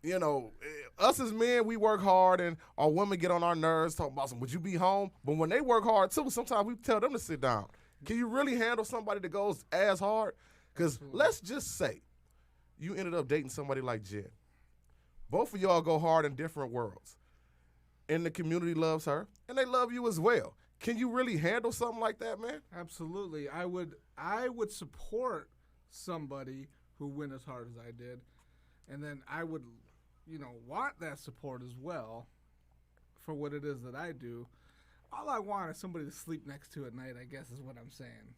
You know, us as men, we work hard, and our women get on our nerves talking about some, would you be home? But when they work hard too, sometimes we tell them to sit down. Can you really handle somebody that goes as hard? Because let's just say you ended up dating somebody like Jen. Both of y'all go hard in different worlds. And the community loves her, and they love you as well. Can you really handle something like that, man? Absolutely. I would support somebody who went as hard as I did. And then I would, want that support as well for what it is that I do. All I want is somebody to sleep next to at night, I guess is what I'm saying.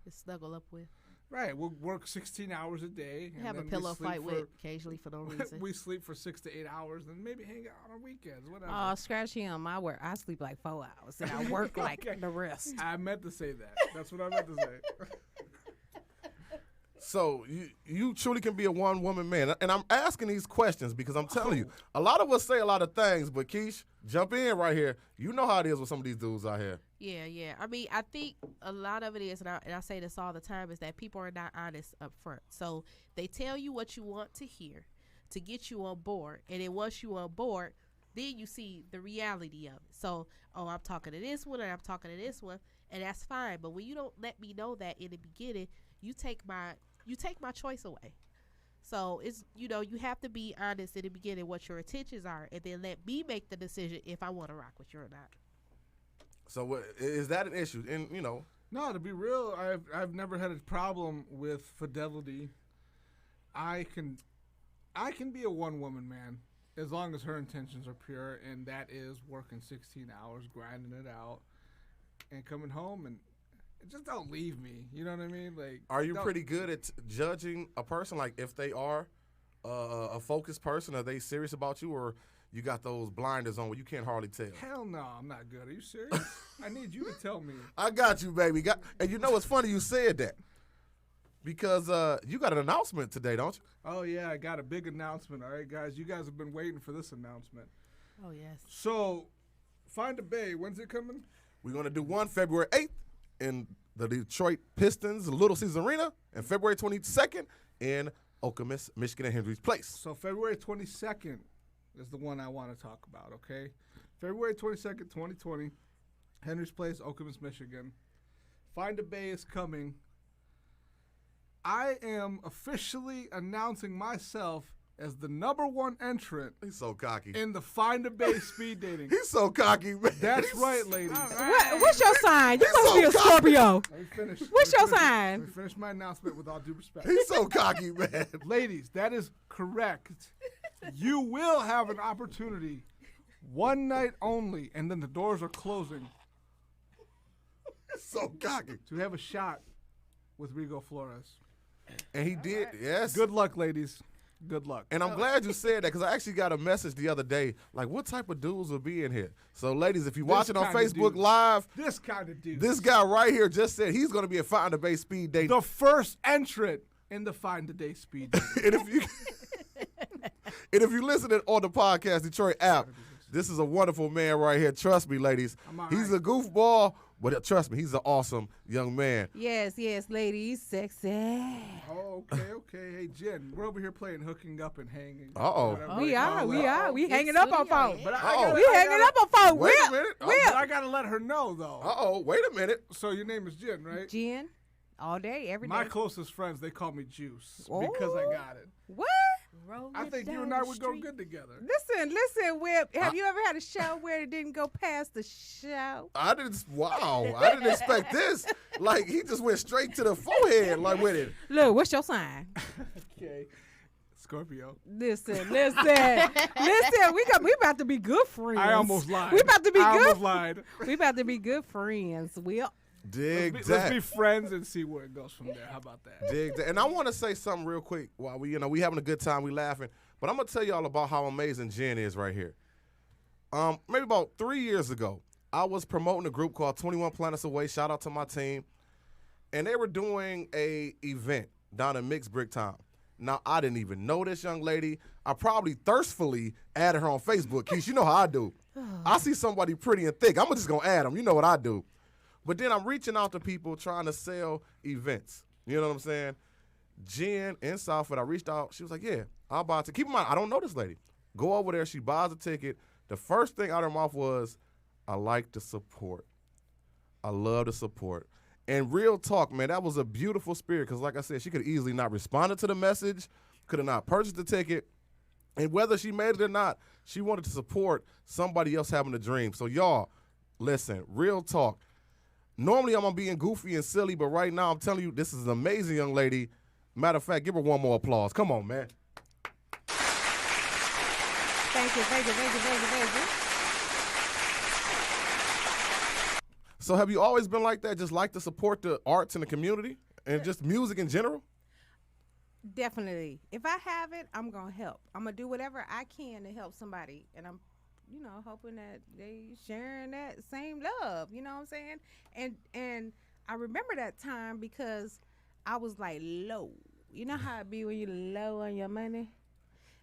Just snuggle up with. Right. We'll work 16 hours a day. and Have a then we pillow sleep fight for- with occasionally for no reason. We sleep for 6 to 8 hours, and maybe hang out on weekends, whatever. Oh, scratch him. I sleep like 4 hours, and I work like Okay. the rest. I meant to say that. That's what I meant to say. So you truly can be a one-woman man. And I'm asking these questions because I'm telling you, a lot of us say a lot of things, but Keish, jump in right here. You know how it is with some of these dudes out here. Yeah. I mean, I think a lot of it is, and I say this all the time, is that people are not honest up front. So they tell you what you want to hear to get you on board. And then once you on board, then you see the reality of it. So, I'm talking to this one and I'm talking to this one, and that's fine. But when you don't let me know that in the beginning, you take my choice away. So it's, you have to be honest in the beginning what your intentions are, and then let me make the decision if I want to rock with you or not. So is that an issue? And, No, to be real, I've never had a problem with fidelity. I can be a one-woman man as long as her intentions are pure, and that is working 16 hours, grinding it out, and coming home and just don't leave me. You know what I mean? Like, are you don't- pretty good at judging a person? Like if they are a focused person, are they serious about you, or you got those blinders on where you can't hardly tell. Hell no, I'm not good. Are you serious? I need you to tell me. I got you, baby. And you know what's funny? You said that because you got an announcement today, don't you? Oh, yeah, I got a big announcement. All right, guys, you guys have been waiting for this announcement. Oh, yes. So, Find a Bay, when's it coming? We're going to do one February 8th in the Detroit Pistons Little Caesars Arena and February 22nd in Okemos, Michigan at Henry's Place. So, February 22nd is the one I want to talk about, okay? February 22nd, 2020, Henry's Place, Okemos, Michigan. Find a Bay is coming. I am officially announcing myself as the #1 entrant He's so cocky. in the Find a Bay speed dating. He's so cocky, man. That's right, ladies. What's your sign? You supposed to be a Scorpio. Let me finish. What's let your me finish- sign? Let me finish my announcement with all due respect. He's so cocky, man. Ladies, that is correct. You will have an opportunity, one night only, and then the doors are closing, So cocky. to have a shot with Rigo Flores. And he did, yes. Good luck, ladies. Good luck. And I'm glad you said that because I actually got a message the other day, like, what type of dudes will be in here? So, ladies, if you're watching on kind of Facebook dudes. Live, This kind of dude. this guy right here just said he's going to be a Find a Bay speed date. The first entrant in the Find a Day speed dating. And if you and if you listen on the Podcast Detroit app, this is a wonderful man right here. Trust me, ladies. I'm all He's right. a goofball, but trust me, he's an awesome young man. Yes, ladies, sexy. Oh, okay. Hey, Jen, we're over here playing hooking up and hanging. Uh-oh. Whatever We they are, call we it. are. We It's hanging up on studio, folks. yeah. But Uh-oh. We hanging up on folks. Wait a Whip, minute. But I got to let her know, though. Uh-oh, wait a minute. So your name is Jen, right? Jen, all day, every day. My closest friends, they call me Juice because I Oh. got it. What? Roll I it think you down and I the would go street. good together. Listen, Whip. Have you ever had a show where it didn't go past the show? I didn't expect this. Like, he just went straight to the forehead, like, with it. Look, what's your sign? Okay. Scorpio. Listen. We about to be good friends. I almost lied. We about to be I good. almost lied. We about to be good friends. Will. Dig Let's that. be friends and see where it goes from there. How about that? Dig that. And I want to say something real quick while we having a good time, we laughing. But I'm gonna tell y'all about how amazing Jen is right here. Maybe about 3 years ago, I was promoting a group called 21 Planets Away. Shout out to my team. And they were doing a event down in Mixed Brick Town. Now, I didn't even know this young lady. I probably thirstfully added her on Facebook. Keith, you know how I do. I see somebody pretty and thick, I'm just gonna add them. You know what I do. But then I'm reaching out to people trying to sell events. You know what I'm saying? Jen in Southwood, I reached out. She was like, yeah, I'll buy a ticket. Keep in mind, I don't know this lady. Go over there. She buys a ticket. The first thing out of her mouth was, I like the support. I love the support. And real talk, man, that was a beautiful spirit because, like I said, she could easily not responded to the message, could have not purchased the ticket. And whether she made it or not, she wanted to support somebody else having a dream. So, y'all, listen, real talk. Normally, I'm going to be goofy and silly, but right now, I'm telling you, this is an amazing young lady. Matter of fact, give her one more applause. Come on, man. Thank you. So have you always been like that, just like to support the arts and the community and just music in general? Definitely. If I have it, I'm going to help. I'm going to do whatever I can to help somebody. And I'm, hoping that they sharing that same love, you know what I'm saying? And I remember that time because I was like low. You know how it be when you low on your money?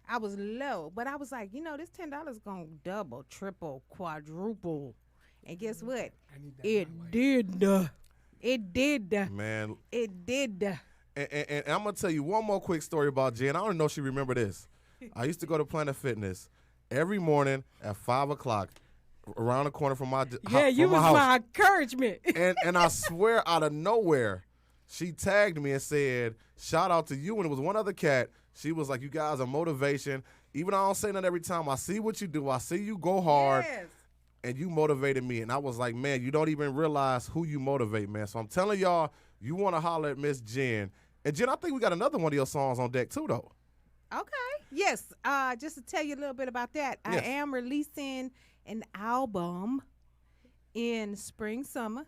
I was low, but I was like, this $10 going to double, triple, quadruple. And guess what? It did. It did. Man. It did. And I'm going to tell you one more quick story about Jen. I don't know if she remember this. I used to go to Planet Fitness every morning at 5 o'clock around the corner from my Yeah, you from my was house. my encouragement. And I swear out of nowhere, she tagged me and said, shout out to you. And it was one other cat. She was like, you guys are motivation. Even though I don't say nothing every time, I see what you do. I see you go hard. Yes. And you motivated me. And I was like, man, you don't even realize who you motivate, man. So I'm telling y'all, you want to holler at Miss Jen. And Jen, I think we got another one of your songs on deck too, though. Okay. Yes. Just to tell you a little bit about that, Yes. I am releasing an album in spring, summer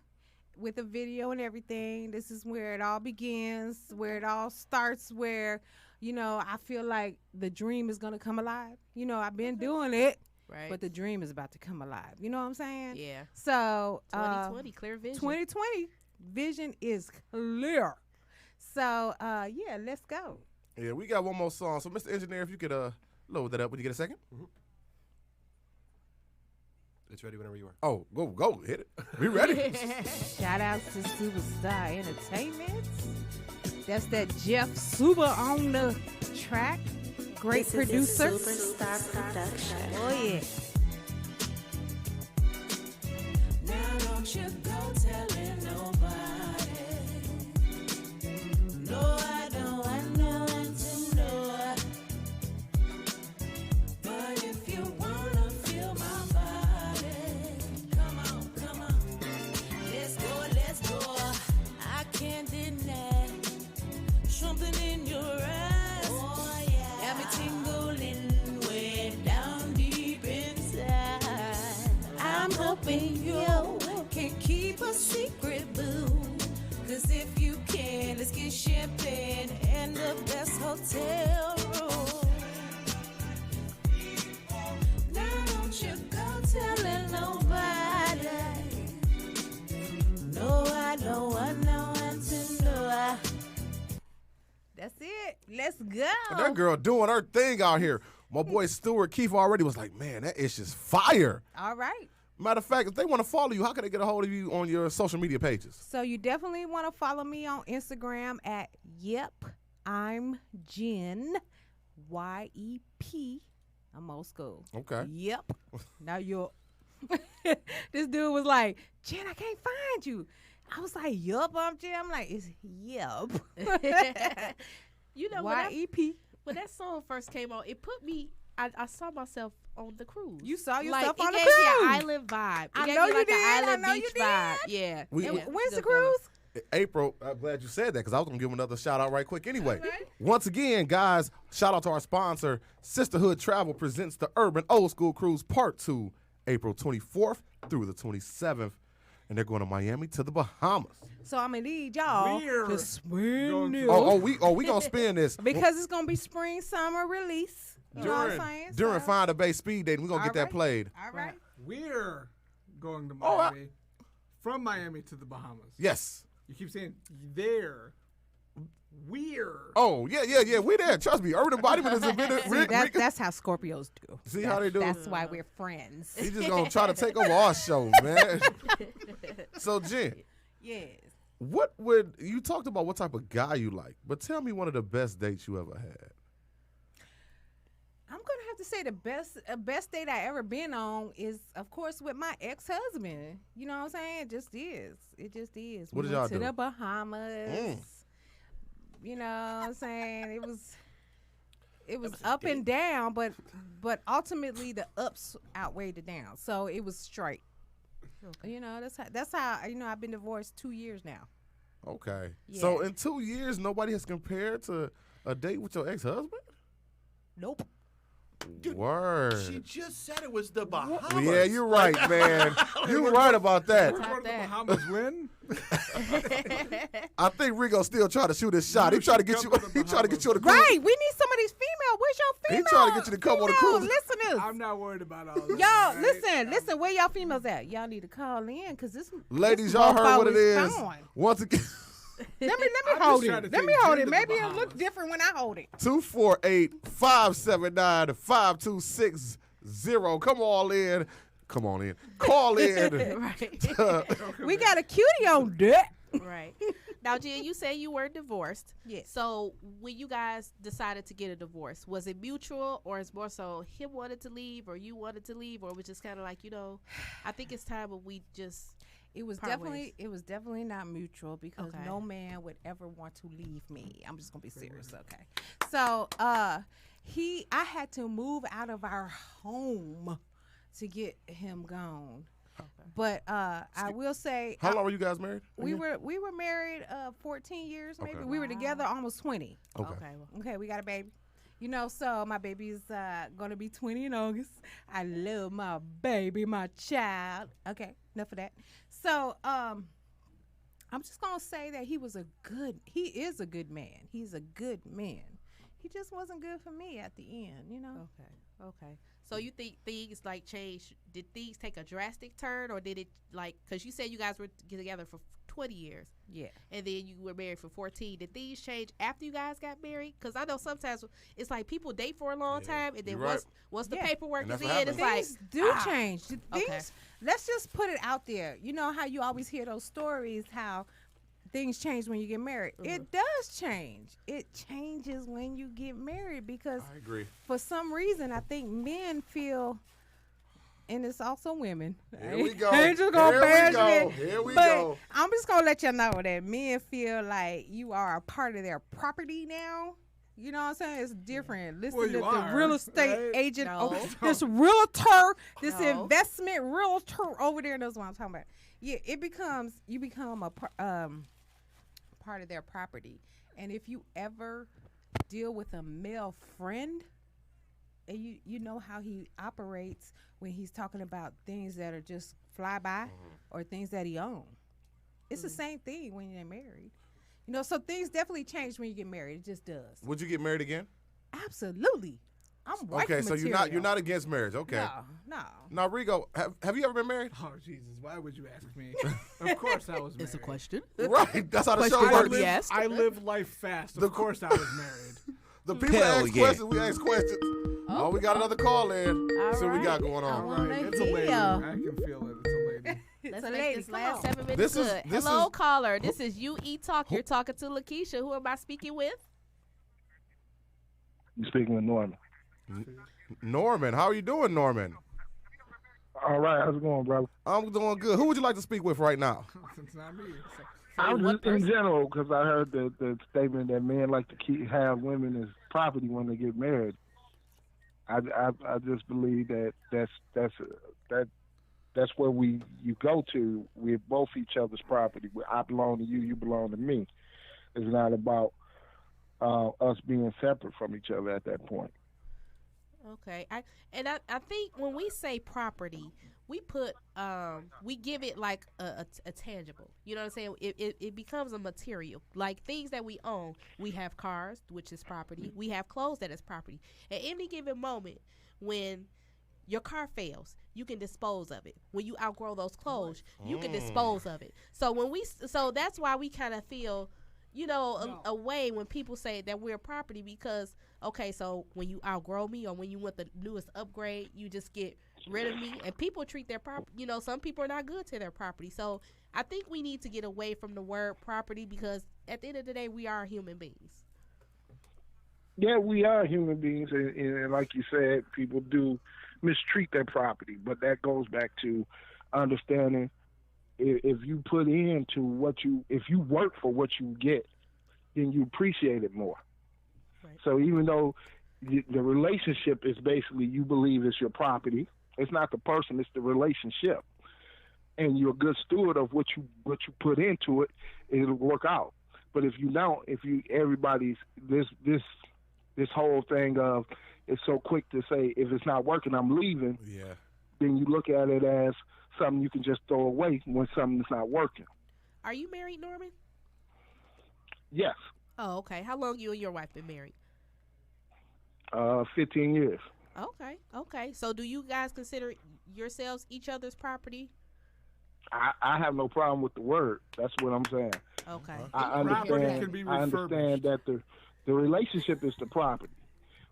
with a video and everything. This is where it all begins, where it all starts, where, I feel like the dream is going to come alive. I've been doing it. Right. but the dream is about to come alive. You know what I'm saying? Yeah. So 2020, clear vision. 2020 vision is clear. So yeah, let's go. Yeah, we got one more song. So, Mr. Engineer, if you could load that up when you get a second. It's ready whenever you are. Oh, go, hit it. We ready? Shout out to Superstar Entertainment. That's that Jeff Suba on the track. Great This is a producer. Superstar production. Oh yeah. Now don't you go telling nobody. No, I don't want no one to know. But if you wanna feel my body, come on. Let's go. I can't deny something in your eyes. Oh yeah. Got me tingling way down deep inside. I'm hoping you can keep a secret, boo. Cause if you can, let's get champagne and the best hotel room. Now don't you go telling nobody. No, I don't want no one to know. That's it. Let's go. That girl doing her thing out here. My boy Stuart Keefe already was like, man, that is just fire. All right. Matter of fact, if they want to follow you, how can they get a hold of you on your social media pages? So you definitely want to follow me on Instagram at Yep I'm Gin, YEP. I'm old school. Okay. Yep. Now you're. This dude was like, Jen, I can't find you. I was like, Yup, I'm Jen. I'm like, it's Yep. You know, when YEP. that song first came on, it put me. I saw myself on the cruise. You saw like, yourself on it the gave me cruise. an island vibe. It I gave know me you like did. an I island know you beach did. vibe. Yeah. We- Yeah. When's the Good feeling. cruise? April, I'm glad you said that because I was going to give another shout out right quick anyway. Once again, guys, shout out to our sponsor. Sisterhood Travel presents the Urban Old School Cruise Part 2, April 24th through the 27th. And they're going to Miami to the Bahamas. So I'm going to need y'all We're to spin going to- this. We going to spin this. Because it's going to be spring, summer release. You know what I'm saying? During So- Find a Bay Speed Dating, we're going to get that All right. played. All right. We're going to Oh, Miami, from Miami to the Bahamas. Yes. You keep saying there. We're. Oh, yeah. We there. Trust me. Urban Embodiment is a bit See, that's how Scorpios do. See how they do? That's why we're friends. He's just going to try to take over our show, man. So, Jen, Yes. what would you talked about what type of guy you like, but tell me one of the best dates you ever had. I'm gonna have to say the best date I ever been on is, of course, with my ex-husband. You know what I'm saying? It just is. It just is. What We did went y'all to do? the Bahamas. Mm. You know what I'm saying? It was up and down, but ultimately the ups outweighed the downs. So it was straight. You know, that's how I've been divorced 2 years now. Okay. So Yeah. in 2 years, nobody has compared to a date with your ex-husband? Nope. Word. She just said it was the Bahamas. Well, yeah, you're right, man. You're right about that. We're going to the that. Bahamas when? I think Rigo still trying to shoot his shot. He trying to get you. Come to the He trying to get you on the Right. cruise. We need some of these female. Where's your He female? trying to get you to come on the female cruise. listeners. I'm not worried about all that. Y'all, right? listen. Where y'all females at? Y'all need to call in because this. Ladies, this y'all heard what it mofo is. gone. Once again, Let me I'm hold just it. trying to Let me take hold Jen it. to the Maybe it'll Bahamas. look different when I hold it. 248-579-5260. Come all in. Come on in. Call in. Right. We got a cutie on deck. Right. Now, Jen, you say you were divorced. Yes. So when you guys decided to get a divorce, was it mutual, or is more so him wanted to leave or you wanted to leave, or it was just kind of like, I think it's time when we just It was part definitely not mutual because Okay. no man would ever want to leave me. I'm just gonna be serious, okay? So I had to move out of our home to get him gone. But I will say How long were you guys married? we were married 14 years maybe. Okay. We were together almost 20. Okay. Okay, we got a baby. So my baby's gonna be 20 in August. I love my baby, my child. Okay, enough of that. So I'm just gonna say that he is a good man. He's a good man. He just wasn't good for me at the end, Okay. So you think things like changed? Did things take a drastic turn, or did it like? Because you said you guys were together for 20 years, Yeah. and then you were married for 14. Did things change after you guys got married? Because I know sometimes it's like people date for a long time, and then you're right. once the Yeah. paperwork And is that's in, what it's happens. like Things do ah, change. The okay. Things, let's just put it out there. You know how you always hear those stories how things change when you get married. It does change. It changes when you get married because I agree. for some reason I think men feel, and it's also women. Here we go. I ain't just gonna Here we bash go. men, Here we but go. I'm just gonna let you know that men feel like you are a part of their property now. You know what I'm saying? It's different. Listen Well, to you the are, real estate right? agent, No. this realtor, this No. investment realtor over there knows what I'm talking about. Yeah, you become a part of their property. And if you ever deal with a male friend, and you know how he operates when he's talking about things that are just fly by or things that he owns. It's the same thing when you're married. You know, so things definitely change when you get married. It just does. Would you get married again? Absolutely. I'm wife Okay, so material. you're not against marriage. Okay. No. Now, Rigo, have you ever been married? Oh Jesus! Why would you ask me? Of course I was married. it's a question. Right. That's how the Question show mark. works. be asked. I live life fast. Of course I was married. The people Hell ask yeah. questions. We ask questions. Oh, we got another call in. All See what we got right. going I on. wanna It's a lady. hear. I can feel it. It's a lady. Let's a make lady. this Come last on. 7 minutes This is- good. this Hello, is- caller. This is UE Talk. You're talking to Lakeisha. Who am I speaking with? You speaking with Norman? Norman, how are you doing, Norman? All right, how's it going, brother? I'm doing good. Who would you like to speak with right now? It's not me. I'm what just in person? general because I heard the statement that men like to have women as property when they get married. I just believe that's where you go to. We're both each other's property. I belong to you, you belong to me. It's not about us being separate from each other at that point. Okay. I think when we say property, we put we give it like a tangible. You know what I'm saying? It becomes a material. Like things that we own. We have cars, which is property. We have clothes that is property. At any given moment when your car fails, you can dispose of it. When you outgrow those clothes, you can dispose of it. So that's why we kind of feel, you know, a way when people say that we're property because, okay, so when you outgrow me or when you want the newest upgrade, you just get rid of me. And people treat their property, you know, some people are not good to their property. So I think we need to get away from the word property because at the end of the day, we are human beings. Yeah, we are human beings, and like you said, people do mistreat their property. But that goes back to understanding if you put into if you work for what you get, then you appreciate it more. Right. So even though the relationship is basically you believe it's your property, it's not the person, it's the relationship, and you're a good steward of what you put into it, it'll work out. But if you don't, everybody's this whole thing of it's so quick to say if it's not working, I'm leaving. Yeah. Then you look at it as something you can just throw away when something's not working. Are you married, Norman? Yes, Oh, okay. How long you and your wife been married? 15 years. Okay. So do you guys consider yourselves each other's property? I have no problem with the word. That's what I'm saying. Okay. I Property understand. can be I understand that the relationship is the property.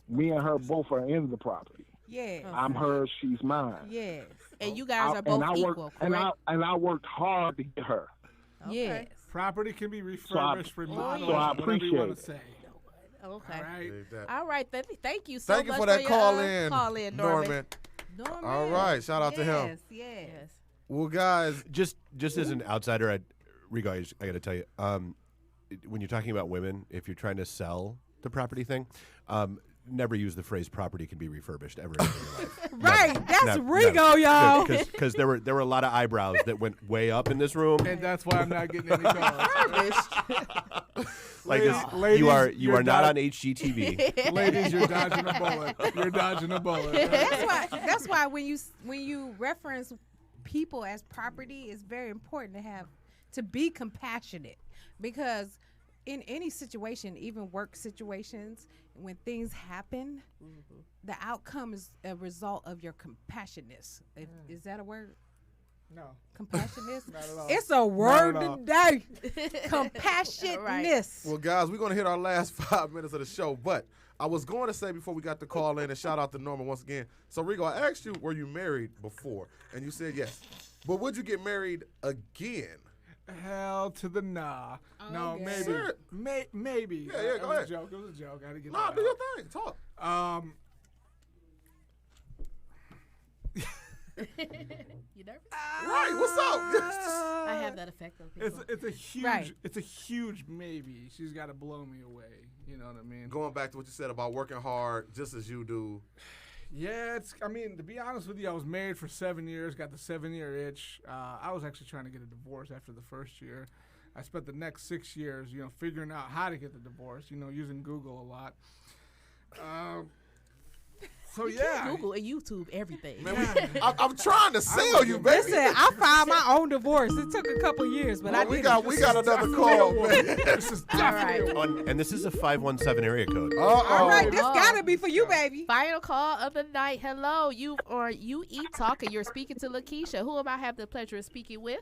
Me and her both are in the property. Yes. I'm hers, she's mine. Yes. And you guys are both equal, correct? And I worked hard to get her. Yes. Property can be refurbished, remodeled, so I whatever you want appreciate to say. Okay. All right. All right. Thank you so Thank you much for that your, call call in, Norman. Norman. All right. Shout out to him. Yes, yes. Well, guys, Just as an outsider, Rigo, I got to tell you, when you're talking about women, if you're trying to sell the property thing, never use the phrase "property can be refurbished" ever in your life. Right, that's Never. Rigo, y'all. Because there were a lot of eyebrows that went way up in this room. And that's why I'm not getting any calls. Like Ladies, you are you're not dod- on HGTV. Ladies, you're dodging a bullet. You're dodging a bullet. That's why when you reference people as property, it's very important to be compassionate because in any situation, even work situations, when things happen, the outcome is a result of your compassionateness. Is that a word? No. Compassionate? Not at all. It's a word at all. today. Compassionate. Well, guys, we're going to hit our last 5 minutes of the show, but I was going to say before we got the call in, and shout out to Norman once again. So, Rigo, I asked you, were you married before? And you said yes. But would you get married again? Hell to the nah. No, Okay. maybe. Sure. Maybe. Yeah, It go was ahead. a joke. It was a joke. I had to get Nah, that do your out. thing. Talk. You nervous? Right, what's up? I have that effect on people. It's a huge Right. it's a huge maybe. She's got to blow me away. You know what I mean? Going back to what you said about working hard just as you do. Yeah, I mean, to be honest with you, I was married for 7 years, got the 7-year itch. I was actually trying to get a divorce after the first year. I spent the next 6 years, figuring out how to get the divorce, using Google a lot. So yeah. Google and YouTube everything. Man, I'm trying to sell you, baby. Listen, I filed my own divorce. It took a couple years, but I we did got it. we got another call, man. This is definitely right. And this is a 517 area code. All right, this Oh. gotta be for you, baby. Final call of the night. Hello, you eat talk, and you're speaking to Lakeisha. Who am I have the pleasure of speaking with?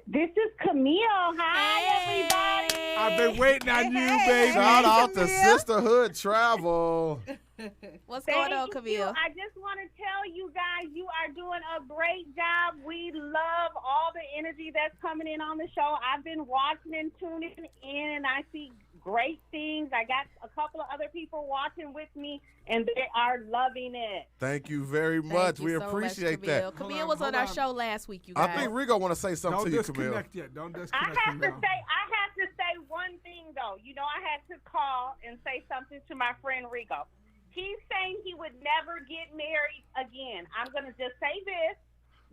This is Camille. Hi, everybody. I've been waiting on you, Hey, baby. Shout out to Camille. Sisterhood Travel. What's Thank going on, you. Camille? I just want to tell you guys, you are doing a great job. We love all the energy that's coming in on the show. I've been watching and tuning in, and I see great things. I got a couple of other people watching with me, and they are loving it. Thank you very much. Thank you We so much, appreciate Camille. that. Camille was on our show last week, you I guys. think Rigo want to say something Don't to you, Camille. disconnect yet. Don't I disconnect. have to Camille. say one thing though. I had to call and say something to my friend Rigo. He's saying he would never get married again. I'm going to just say this,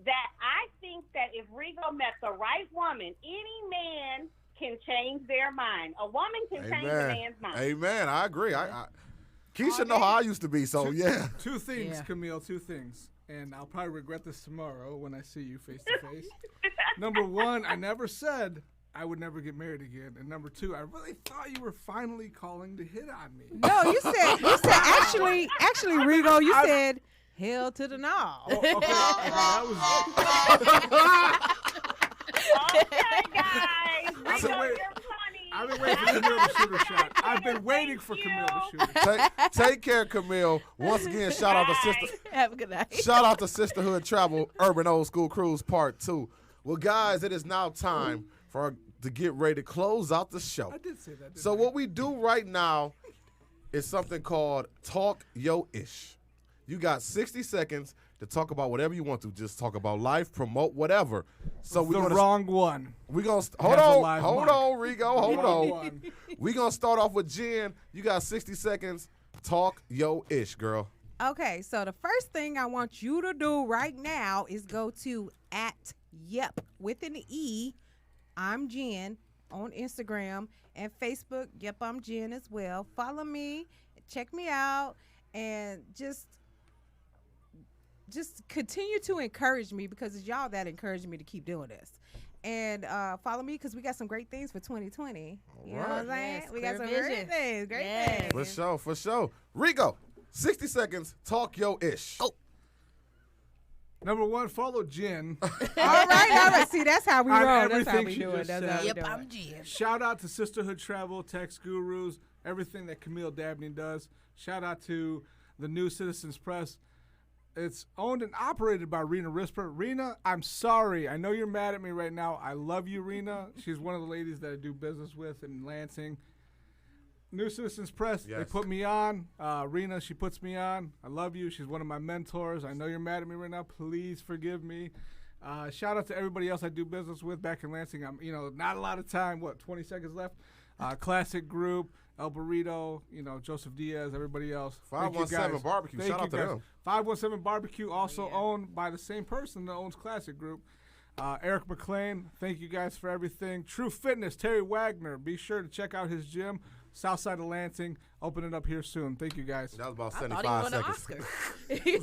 that I think that if Rigo met the right woman, any man can change their mind. A woman can change a man's mind. Amen. I agree. I Keisha know how I used to be, so yeah. Two things, Yeah. Camille, two things. And I'll probably regret this tomorrow when I see you face to face. Number one, I never said I would never get married again. And number two, I really thought you were finally calling to hit on me. No, you said actually, Rigo, you said hell to the no. Oh, okay. That was Okay, guys. Rigo, been waiting- you're funny. I've been waiting for Camille to shoot her shot. I've been waiting for Camille to shoot her shot. Take care, Camille. Once again, shout out to sister. Have a good night. Shout out to Sisterhood Travel Urban Old School Cruise Part 2. Well, guys, it is now time to get ready to close out the show. I did say that. So what we do right now is something called Talk Yo Ish. You got 60 seconds to talk about whatever you want to. Just talk about life, promote whatever. So the we're gonna wrong one. hold Has a on, live hold mic. on, Rigo, hold Wrong on. one. We're gonna start off with Jen. You got 60 seconds. Talk Yo Ish, girl. Okay, so the first thing I want you to do right now is go to @yep with an E. I'm Jen on Instagram and Facebook. Yep, I'm Jen as well. Follow me, check me out, and just continue to encourage me because it's y'all that encourage me to keep doing this. And follow me because we got some great things for 2020. You know what I'm saying? Yes, We got clear some great vision. things. Great Yes. things. For sure, for sure. Rigo, 60 seconds. Talk Yo Ish. Oh. Number one, follow Jen. All right. See, that's how we On roll. That's how everything we she do it. just That's said. how we Yep, do I'm it. Jen. Shout out to Sisterhood Travel, Text Gurus, everything that Camille Dabney does. Shout out to the New Citizens Press. It's owned and operated by Rena Risper. Rena, I'm sorry. I know you're mad at me right now. I love you, Rena. She's one of the ladies that I do business with in Lansing. New Citizens Press, Yes. they put me on. Rena, she puts me on. I love you. She's one of my mentors. I know you're mad at me right now. Please forgive me. Shout out to everybody else I do business with back in Lansing. I'm, not a lot of time. 20 seconds left? Classic Group, El Burrito, Joseph Diaz, everybody else. Thank you, 517 guys. Barbecue. Thank Shout you, out to guys. them. 517 Barbecue, also owned by the same person that owns Classic Group. Eric McLean, thank you guys for everything. True Fitness, Terry Wagner. Be sure to check out his gym. south side of Lansing. Opening up here soon. Thank you, guys. That was about I thought 75 he seconds.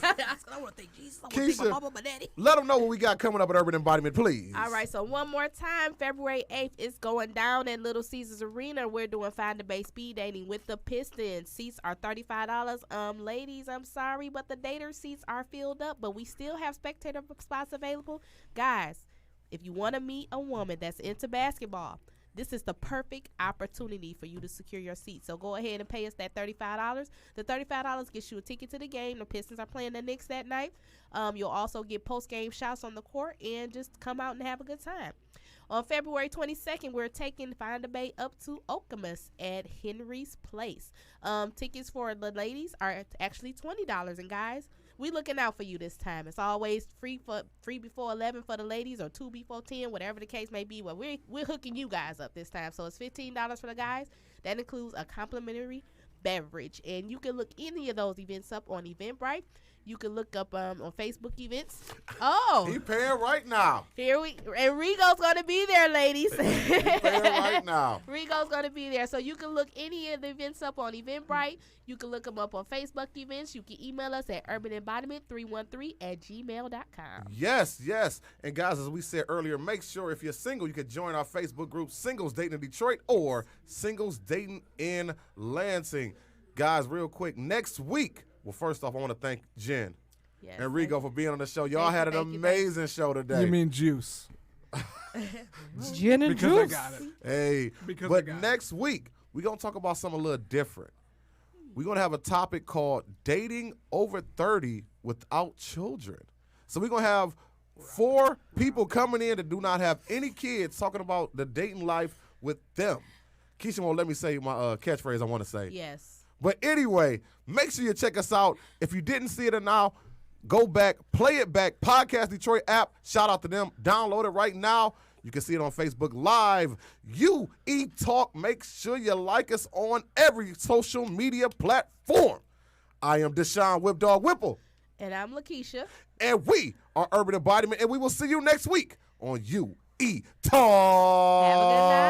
won an Oscar. I want to thank Jesus. I want to thank my Keisha, mama, my daddy. let them know what we got coming up at Urban Embodiment, please. All right, so one more time, February 8th is going down at Little Caesars Arena. We're doing Find the Bay speed dating with the Pistons. Seats are $35. Ladies, I'm sorry, but the dater seats are filled up, but we still have spectator spots available. Guys, if you want to meet a woman that's into basketball, this is the perfect opportunity for you to secure your seat. So go ahead and pay us that $35. The $35 gets you a ticket to the game. The Pistons are playing the Knicks that night. You'll also get post-game shots on the court and just come out and have a good time. On February 22nd, we're taking Find the Bay up to Okemos at Henry's Place. Tickets for the ladies are actually $20. And guys, we looking out for you this time. It's always free before 11 for the ladies or 2 before 10, whatever the case may be. Well, we're hooking you guys up this time. So it's $15 for the guys. That includes a complimentary beverage. And you can look any of those events up on Eventbrite. You can look up on Facebook events. Oh, He paying right now. and Rigo's gonna be there, ladies. He paying right now. Rigo's gonna be there, so you can look any of the events up on Eventbrite. You can look them up on Facebook events. You can email us at urbanembodiment313@gmail.com. Yes, yes. And guys, as we said earlier, make sure if you're single, you can join our Facebook group, Singles Dating in Detroit or Singles Dating in Lansing. Guys, real quick, next week, well, first off, I want to thank Jen Yes, and Rigo for being on the show. Y'all Thank you, had an thank you, amazing show today. You mean juice? Gin and Because I juice. got it. Hey, Because I but got it. next week, we're going to talk about something a little different. We're going to have a topic called dating over 30 without children. So we're going to have 4 people coming in that do not have any kids talking about the dating life with them. Keisha won't let me say my catchphrase I want to say. Yes. But anyway, make sure you check us out. If you didn't see it or now, go back, play it back. Podcast Detroit app. Shout out to them. Download it right now. You can see it on Facebook Live. UE Talk. Make sure you like us on every social media platform. I am Deshaun Whipdog Whipple. And I'm Lakeisha. And we are Urban Embodiment. And we will see you next week on UE Talk. Have a good night.